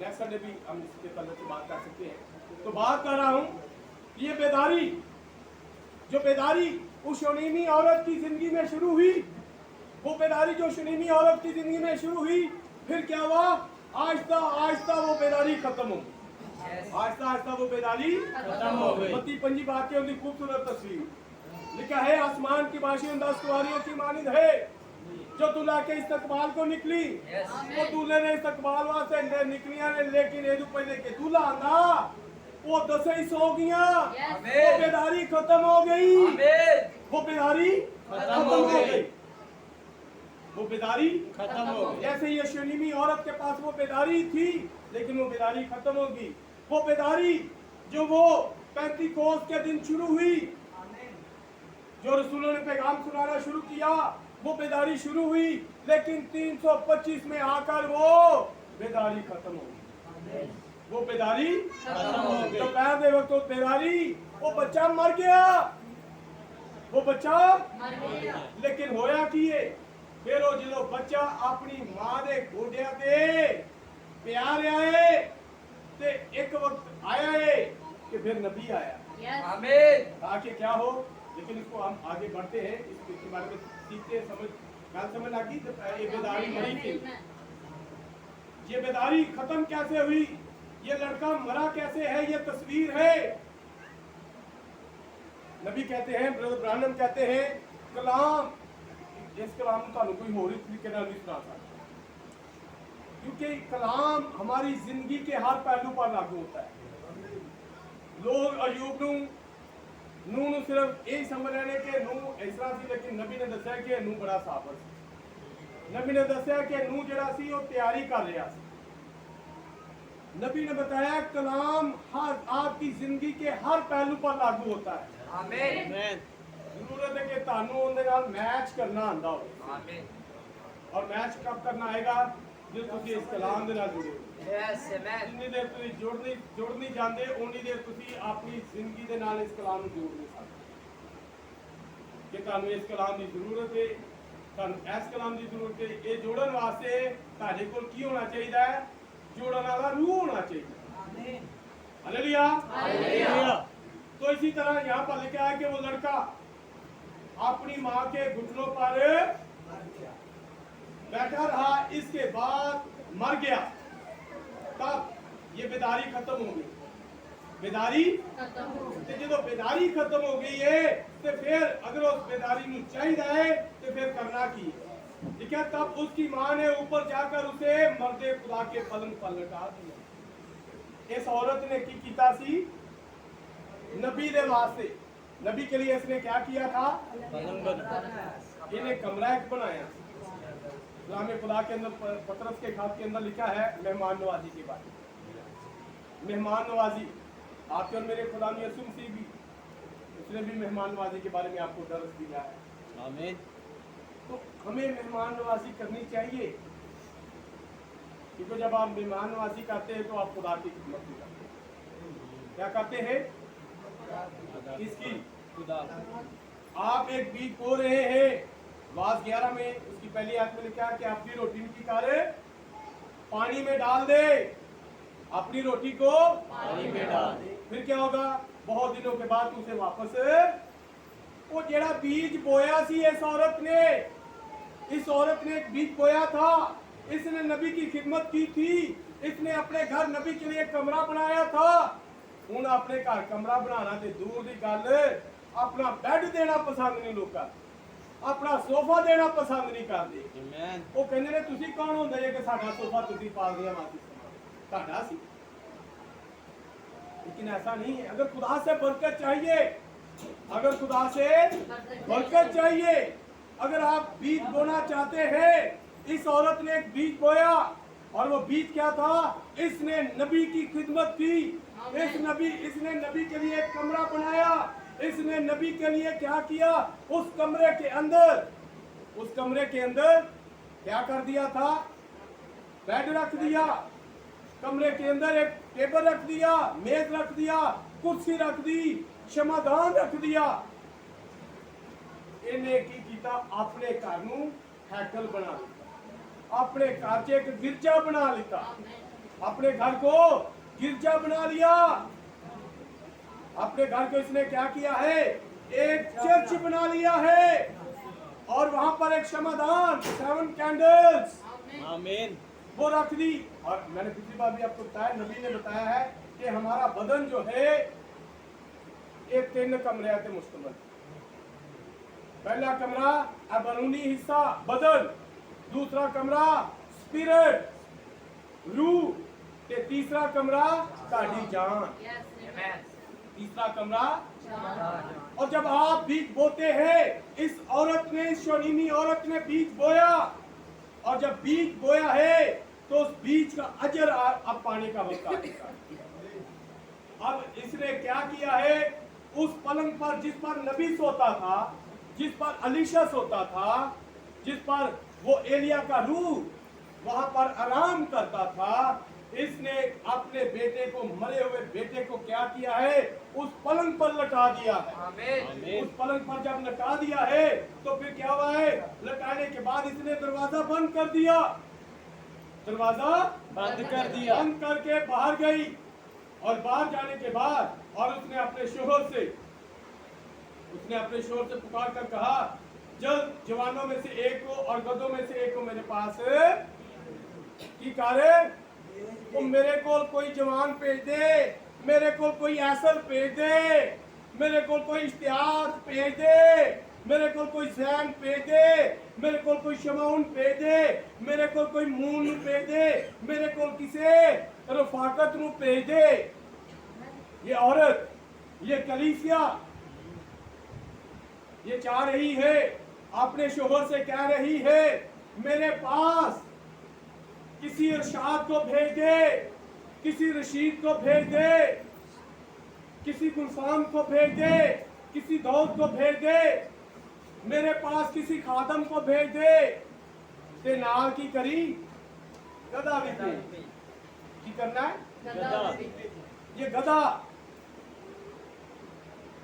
A: नेक्स्ट संडे भी हम इसके तल्लुक से बात कर सकते हैं। तो बात कर रहा हूं, ये बेदारी, जो बेदारी उस शनीमी औरत की जिंदगी में शुरू हुई, वो बेदारी जो शनीमी औरत की जिंदगी में शुरू हुई, फिर क्या हुआ, आहिस्ता आहिस्ता वो बेदारी खत्म हो गई, आहिस्ता आहिस्ता वो बेदारी खत्म हो गई। बत्ती पंजी बात के उनकी खूबसूरत तस्वीर लिखा है, आसमान की बाशियों 10 कुंवारियों की मानिंद है जो दूल्हा के इस्तकबाल को निकली। वो दूल्हे ने इस्तकबाल वास्ते निकलिया ने, लेकिन एदू पहले के दूल्हा आंदा वो 10 ही सो गया, वो बेदारी खत्म हो गई, वो बेदारी खत्म हो गई, वो बेदारी खत्म हो गई। जैसे ये शनीमी औरत के पास वो बेदारी थी, लेकिन वो बेदारी खत्म होगी। वो बेदारी जो वो पेंतीकोस्त के दिन शुरू हुई, जो रसूलों ने पैगाम सुनाना शुरू किया, वो बेदारी शुरू हुई, लेकिन 325 में आकर वो बेदारी खत्म हो गई, वो बेदारी खत्म हो गई। तो पैर वक्त वो बेदारी, वो बच्चा मर गया, वो बच्चा मर गया, लेकिन होया की है, फिर वो जो बच्चा अपनी मां के गोडिया ते प्यार आए, ते एक वक्त आया है कि फिर नबी आया, आमीन, आके क्या हो। लेकिन इसको हम आगे बढ़ते हैं, इसके बारे में सीखते हैं, समझ लगी। ये बेदारी मरी थी, ये बेदारी खत्म कैसे हुई, ये लड़का मरा कैसे है, ये तस्वीर है। नबी कहते हैं, ब्रदर ब्रानम कहते हैं, कलाम, इस कलाम का कोई होरी तरीके ना नहीं सुना सकता, क्योंकि कलाम हमारी जिंदगी के हर पहलू पर लागू होता है। लोग अयूब नू सिर्फ यही समझ रहे कि नू इस तरह सी, लेकिन नबी ने दसिया कि नू बड़ा साबर सी। नबी ने दसिया कि नू जरा सी वो तैयारी कर रहा सी। नबी ने बताया कलाम हर आपकी जिंदगी के हर पहलू पर लागू होता है। आमीन। जरूरत है कि तानू उनके नाल मैच करना आंदा हो। आमीन। और मैच कब करना आएगा, जो तुम इस कलाम के नाल जुड़े हो। जितनी देर तुम जुड़ नहीं जाते, उन्नी देर तुम अपनी जिंदगी के नाल इस कलाम जोड़ नहीं सकते। कि तुहानू इस कलाम की जरूरत है, तुहानू इस कलाम की जरूरत है। ये जोड़न वास्ते तुहाडे कोल की होना चाहिए, जोड़न वाला रूह होना चाहिए। हालेलुया। तो इसी तरह यहाँ पर लिखा है कि वो लड़का अपनी माँ के घुटनों पर बैठा रहा, इसके बाद मर गया। तब ये बेदारी खत्म हो गई। बेदारी ते जो बेदारी खत्म हो गई है तो फिर अगर उस बेदारी में चाहिए है तो फिर करना की है, ठीक है। तब उसकी माँ ने ऊपर जाकर उसे मर्दे खुदा के पलंग पर लटा दिया। इस औरत ने की कीता सी नबी दे वास्ते, नबी के लिए इसने क्या किया था? इन्हें कमरा एक बनाया। कलाम खुदा के अंदर पतरस के खात के अंदर लिखा है मेहमान नवाजी के बारे में। मेहमान नवाजी आपके और मेरे खुदा ने यीशु मसीह भी, उसने भी मेहमान नवाजी के बारे में आपको दर्ज दिया है।
B: आमीन।
A: तो हमें मेहमान नवाजी करनी चाहिए, क्योंकि जब आप मेहमान नवाजी करते हैं तो आप खुदा की खिदमत भी करते हैं। क्या करते हैं? किसकी?
B: खुदा।
A: आप एक बीज बो रहे हैं, वास 11 में उसकी पहली आयत में लिखा है कि अपनी रोटी की कारे पानी में डाल दे, अपनी रोटी को
B: पानी में डाल दे।
A: फिर क्या होगा? बहुत दिनों के बाद उसे वापस वो जेड़ा बीज बोया सी इस औरत ने एक बीज बोया था। इसने नबी की खिदमत की थी, इसने अपने घर नबी के लिए कमरा बनाया था। हूं अपने घर कमरा बनाना ते दूर की गल, अपना बेड देना पसंद नहीं लोग, अपना सोफा देना पसंद नहीं करते।
B: आमीन।
A: वो कहते ने तुसी कौन होंदा है कि साडा सोफा तुसी पाल दिया वापस साडा सी। लेकिन ऐसा नहीं है। अगर खुदा से बरकत चाहिए, अगर खुदा से बरकत चाहिए, अगर आप बीज बोना चाहते हैं, इस औरत ने एक बीज बोया और वो बीज क्या था? इसने नबी की खिदमत की। इसने नबी के लिए एक कमरा बनाया। इसने नबी के लिए क्या किया? उस कमरे के अंदर क्या कर दिया था? बेड रख दिया, कमरे के अंदर एक टेबल रख दिया, मेज रख दिया, कुर्सी रख दी, क्षमादान रख दिया। इन्हें की कीता? अपने घर नूं हैकल बना लिया, अपने घर च एक गिरजा बना लिया, अपने घर को गिरजा बना लिया। अपने घर को इसने क्या किया है? एक चर्च बना लिया है और वहां पर एक क्षमादान 7 कैंडल्स
B: आमीन।
A: वो रख दी। और मैंने पिछली बार भी आपको बताया, नबी ने बताया है कि हमारा बदन जो है ये 3 कमरे से मुश्तमिल। पहला कमरा अबरूनी हिस्सा बदन, दूसरा कमरा स्पिरिट रूह, ते तीसरा कमरा साडी जान, तीसरा कमरा। और जब आप बीज बोते हैं, इस औरत ने, इस शोनीमी औरत ने बीज बोया, और जब बीज बोया है तो उस बीज का अजर अब पाने का वक्त आ चुका है। अब इसने क्या किया है? उस पलंग पर जिस पर नबी सोता था, जिस पर अलीशा सोता था, जिस पर वो एलिया का रूह वहां पर आराम करता था, इसने अपने बेटे को, मरे हुए बेटे को क्या किया है? उस पलंग पर लटा दिया है।
B: आमीन।
A: उस पलंग पर जब लटा दिया है तो फिर क्या हुआ है? लटाने के बाद इसने दरवाजा बंद कर दिया, दरवाजा
B: बंद कर दिया।
A: बंद करके बाहर गई। और बाहर जाने के बाद और उसने अपने शोहर से पुकार कर कहा, जल्द जवानों में से एक को और गधों में से एक को मेरे पास की कारे, तो मेरे को कोई जवान भेज दे, मेरे को कोई ऐसल भेज दे, मेरे को कोई इश्तिहार भेज दे, मेरे को कोई सैन भेज दे, मेरे को कोई शमाउन भेज दे, मेरे को कोई मून भेज दे, मेरे को किसे रफाकत नू भेज दे। ये औरत, ये कलीसिया ये चाह रही है, अपने शोहर से कह रही है, मेरे पास किसी इरशाद को भेज दे, किसी रशीद को भेज दे, किसी गुलफाम को भेज दे, किसी दौद को भेज दे, मेरे पास किसी खादम को भेज दे। ते नाल की करी? गधा भी भेज। की करना है? ये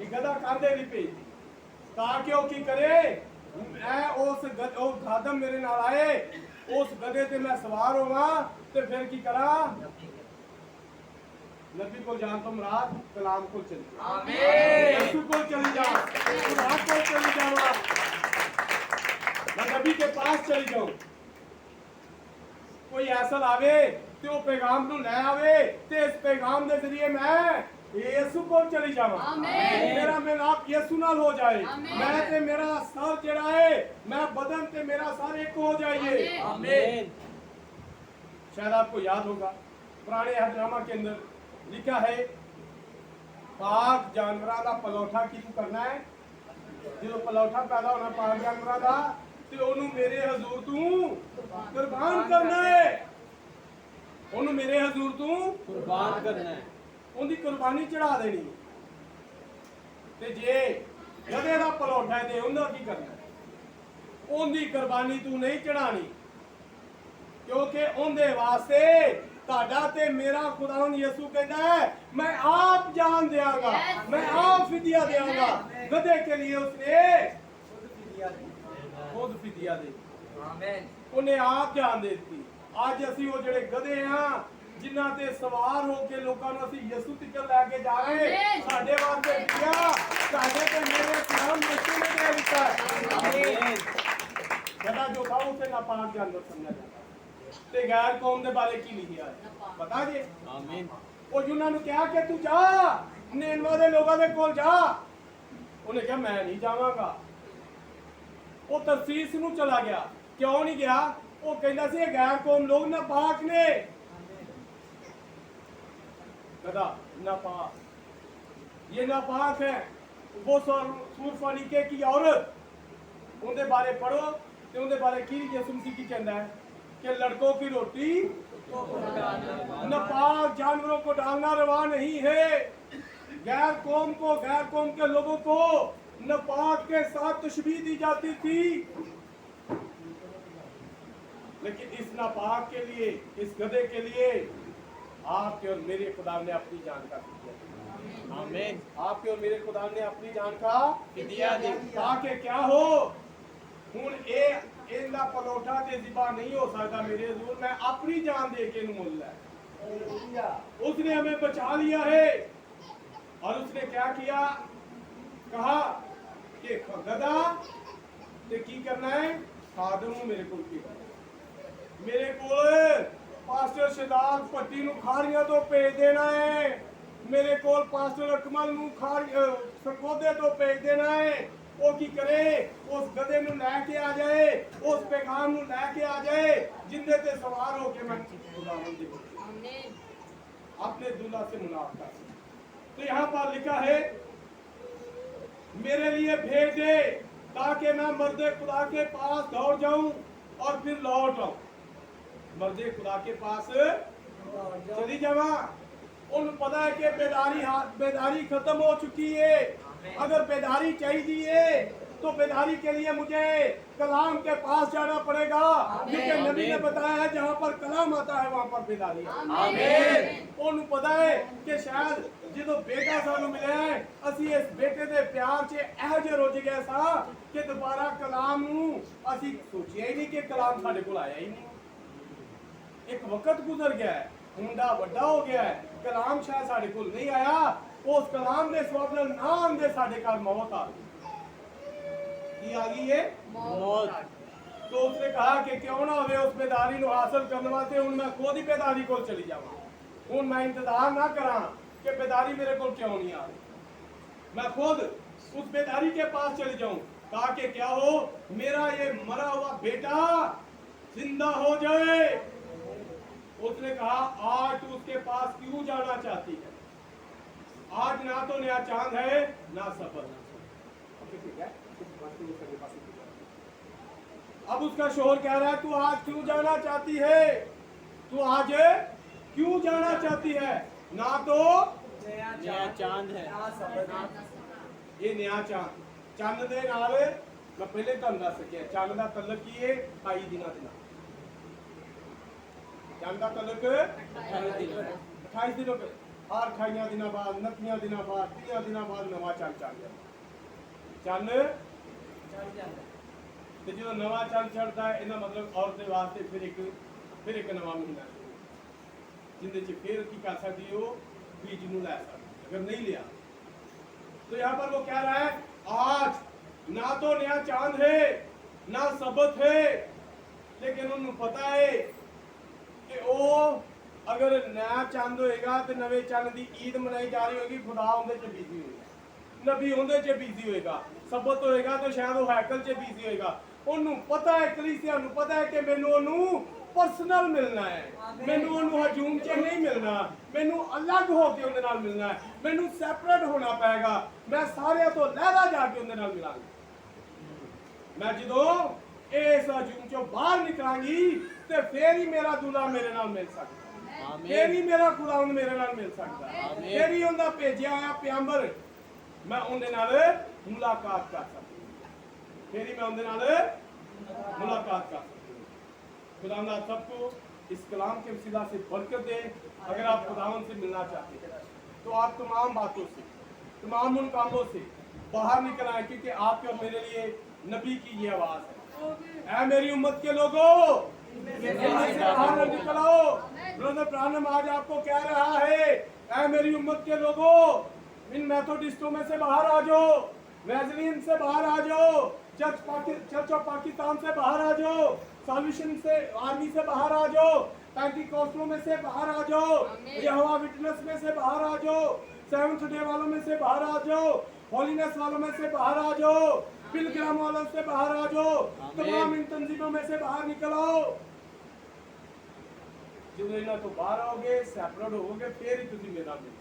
A: गधा कर दे भी भेज दी, ताकि वो की करे? मैं उस खादम मेरे नाल आए, उस गधे ते मैं सवार होवा ते फिर की करा? नबी को जान तो मुराद कलाम को चली जाओ,
C: आमीन।
A: यीशु को चली जाओ, खुदा को चली जाओ, मैं नबी के पास चली जाऊं। कोई ऐसा लावे ते वो पैगाम नू ले आवे ते इस पैगाम दे जरिए मैं यीशु को चली जावां,
C: आमीन।
A: मेरा मिलाप यीशु नाल हो जाए,
C: आमीन।
A: मैं ते मेरा सर जड़ा है, मैं बदन ते मेरा सर एक हो जाइए।
B: आमीन।
A: शायद आपको याद होगा पुराने अहदनामा के अंदर लिखा है पाक जानवरां दा पलौठा किहनू करना है, जो पलौठा पैदा होना पाक जानवरां दा ते ओनू मेरे हजूर तू कुर्बान करना है, ओनू मेरे हजूर तू
B: कुर्बान करना है,
A: उनकी कुर्बानी चढ़ा देनी ते जे गधे दा पलौठा है ते उन्दा की करना है, उनकी कुर्बानी तू नहीं चढ़ानी, क्योंकि उनके वास्ते ताड़ा ते मेरा खुदावन यीशु कहता है मैं आप जान देंगा, मैं आप फिदिया देंगा। गधे के लिए उसने खुद फिदिया दे, उन्हें आप जान दे दी। आज असी वो जेड़े गधे हैं जिन्हां ते सवार होके लोकां नूं असी यीशु तिकर लेके जा रहे हैं, साडे वास्ते फिदिया साडे ते मेरे नाम यीशु ने दे दिता है। गधा जो था उसे नापाक जानवर समझा जाता ते गैर कौम दे बारे की लिखिया है पता जे।
B: आमीन।
A: ਉਹ ਉਹਨਾਂ ਨੂੰ ਕਿਹਾ ਕਿ ਤੂੰ ਜਾ ਨਿਨਵਾ ਦੇ ਲੋਕਾਂ ਦੇ ਕੋਲ ਜਾ, ਉਹਨੇ ਕਿਹਾ ਮੈਂ ਨਹੀਂ ਜਾਵਾਂਗਾ। ਉਹ ਤਰਸੀਸ ਨੂੰ ਚਲਾ ਗਿਆ, ਕਿਉਂ ਨਹੀਂ ਗਿਆ? ਉਹ ਕਹਿੰਦਾ ਸੀ ਇਹ ਗੈਰ ਕੌਮ ਲੋਕ ਨਾਪਾਕ ਨੇ। कदा नापाक, ये नापाक है। वो सूर फरीके की औरत, उनके बारे पढ़ो तो उनके बारे की यीशु मसीह की कहता है कि लड़कों की रोटी नापाक जानवरों को डालना रवा नहीं है। गैर कौम के लोगों को नापाक के साथ तशबीह दी जाती थी, लेकिन इस नापाक के लिए, इस गधे के लिए आपके और मेरे खुदा ने अपनी जान का फिदिया,
B: आमीन।
A: आपके और मेरे खुदा ने अपनी जान का
B: फिदिया दी,
A: ताकि क्या हो हुन इनका पलौठा ते ज़िबा नहीं हो सकता मेरे हजूर, मैं अपनी जान दे के मुल है। उसने हमें बचा लिया है और उसने क्या किया? कहा कि गधा ते की करना है, खादम मेरे को की मेरे को पास्टर शहजाद पट्टी नूं खारियां तो भेज देना है, मेरे को पास्टर अकमल नूं सरकोदे तो भेज देना है। वो की करे, उस गधे नूं लैके आ जाए, उस पैगाम नूं लैके आ जाए जिंदे ते सवार होके मैं अपने दूल्हा से मुलाकात कर। तो यहाँ पर लिखा है मेरे लिए भेज दे ताकि मैं मर्दे खुदा के पास दौड़ जाऊं और फिर लौट आऊं। मर्दे खुदा के पास चली जावा। उन पता है कि बेदारी खत्म हो चुकी है। अगर बेदारी चाहिए तो बेदारी के लिए मुझे कलाम के पास जाना पड़ेगा, क्योंकि नबी ने बताया है जहाँ पर कलाम आता है वहाँ पर बेदारी है।
B: आमीन।
A: उन पता है कि शायद जो बेटा सानू मिले है, असी इस बेटे दे प्यार से एह जे रुझ गए सा कि दोबारा कलाम नू असी सोचिया ही नहीं कि कलाम साडे कोल आया ही नहीं। एक वक्त गुजर गया है, मुंडा बड़ा हो गया है, कलाम शायद साडे कोल नहीं आया। उस कलाम दे सबब नाल नाम दे साडे घर मौत आ गई। की आ गई है
B: मौत।
A: तो उसने कहा कि क्यों ना होवे उस बेदारी नू हासिल करने वास्ते हुण मैं खुद ही बेदारी कोल चली जावां। हुण मैं इंतजार ना करा कि बेदारी मेरे को क्यों नहीं आ रही, मैं खुद उस बेदारी के पास चली जाऊं ताकि क्या हो, मेरा ये मरा हुआ बेटा जिंदा हो जाए। उसने कहा आज तू उसके पास क्यों जाना चाहती है? आज ना तो नया चांद है ना सफर। ठीक है, अब उसका शोहर कह रहा है तू आज क्यों जाना चाहती है, तू आज क्यों जाना चाहती है? ना तो
B: नया चांद है,
A: ये नया चांद चंद दे नाल मैं पहले तुहानू दस सकिया चंद दा तलक की है 28 दिनां दे नाल। चंद दा तलक 28 दिनों पे, हर 28 दिनों बाद 29 दिनों बाद 30 दिनों बाद नवा चंद चढ़ जाता। चंद चढ़ जाता ते जो नवा चंद चढ़ता है इना मतलब औरत दे वास्ते फिर एक नवा महीना जिंदे च फिर की कर सकदी हो बीज नू लै सकते अगर नहीं लिया। तो यहाँ पर वो कह रहा है आज ना तो नया चांद है ना सबत है, लेकिन उन्हें पता है कि वो अगर नया चंद होएगा तो नवे चंद की ईद मनाई जा रही होगी, खुदा उनके च बिजी होएगा, नबी उनके च बिजी होएगा, सबत होएगा तो शायद वो हैकल च बिजी होएगा। उन्हें पता है, कलीसिया नूं पता है कि मैनू उन्हें पर्सनल मिलना है, मैनू उन्हें हजूम च नहीं मिलना, मैनू अलग होके उनके नाल मिलना है, मैनू सैपरेट होना पएगा, मैं सारे तो लहरा जाके उनके नाल मिलांगा। मैं जदों इस हजूम चों बाहर निकलांगी ते फिर ही मेरा दूल्हा मेरे नाल मिल सकदा, फिर ही मेरा खुदावंद मेरे नाल मिल सकदा, फिर ही उनका भेजिया होया पैगंबर मैं उनके नाल मुलाकात कर सकदा, फिर ही मैं उनके नाल मुलाकात कर सकदा। खुदावंद आप सबको इस कलाम के वसीला से बरकत दे। अगर आप खुदावंद से मिलना चाहते हैं तो आप तमाम बातों से, तमाम उन कामों से बाहर निकल आए, क्योंकि आपके और मेरे लिए नबी की ये आवाज है, ऐ मेरी उम्मत के लोगों बाहर निकलो। ब्रदर ब्रानम आज आपको कह रहा है, ऐ मेरी उम्मत के लोगों इन मेथोडिस्टों में से बाहर आ जाओ, वेस्लियन से बाहर आ जाओ, चर्च ऑफ पाकिस्तान से बाहर आ जाओ, सॉल्यूशन से आर्मी से बाहर आ जाओ, पेंटिकॉस्टलों में से बाहर आ जाओ, यहोवा विटनेस में से बाहर आ जाओ, सेवंथ डे वालों में से बाहर आ जाओ, होलीनेस वालों में से बाहर आ जाओ, पिलग्राम वालों से बाहर आ जाओ, तमाम इन तंजीमों में से बाहर निकलो। जब इन्हों तो बाहर आओगे, सेपरेट होगे, फिर ही तुम मेरा मिल।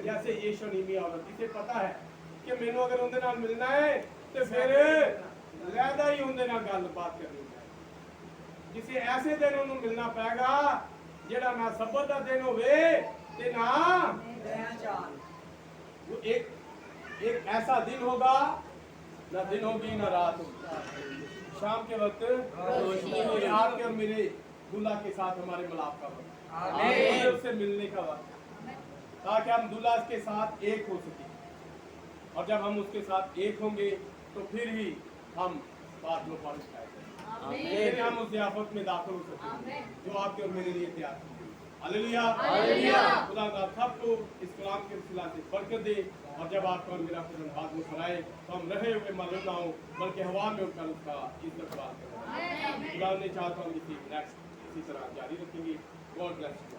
A: जैसे यीशु नीमी औरत जिसे पता है कि मैनू अगर उनके नाल मिलना है तो फिर लहदा ही उनके नाल गलबात करनी है। जिसे ऐसे दिन उन्हें मिलना पेगा जेड़ा ना सबत का दिन होवे ते ना वो एक ऐसा दिन होगा, ना दिन होगी ना रात होगी, शाम के वक्त रोशनी होगी, आपके और मेरे दूल्हा के साथ हमारे मिलाप का वक्त, उससे मिलने का वक्त, ताकि हम दूल्हा के साथ एक हो सके। और जब हम उसके साथ एक होंगे तो फिर ही हम बात में पहुंच पाएंगे, फिर हम उस ज़ियाफत में दाखिल हो सकेंगे जो आपके और मेरे लिए तैयार की गई। Hallelujah, hallelujah. खुदा सबको इस कलाम के वसीला से बरकत दे, और जब आपका और मेरा खुदा हाथ में फराए तो हम रहे हुए मालूम ना हो, बल्कि हवा में उठकर उसका इस्तकबाल करें। खुदा ने चाहा तो हम इसी तरह जारी रखेंगे। God bless you.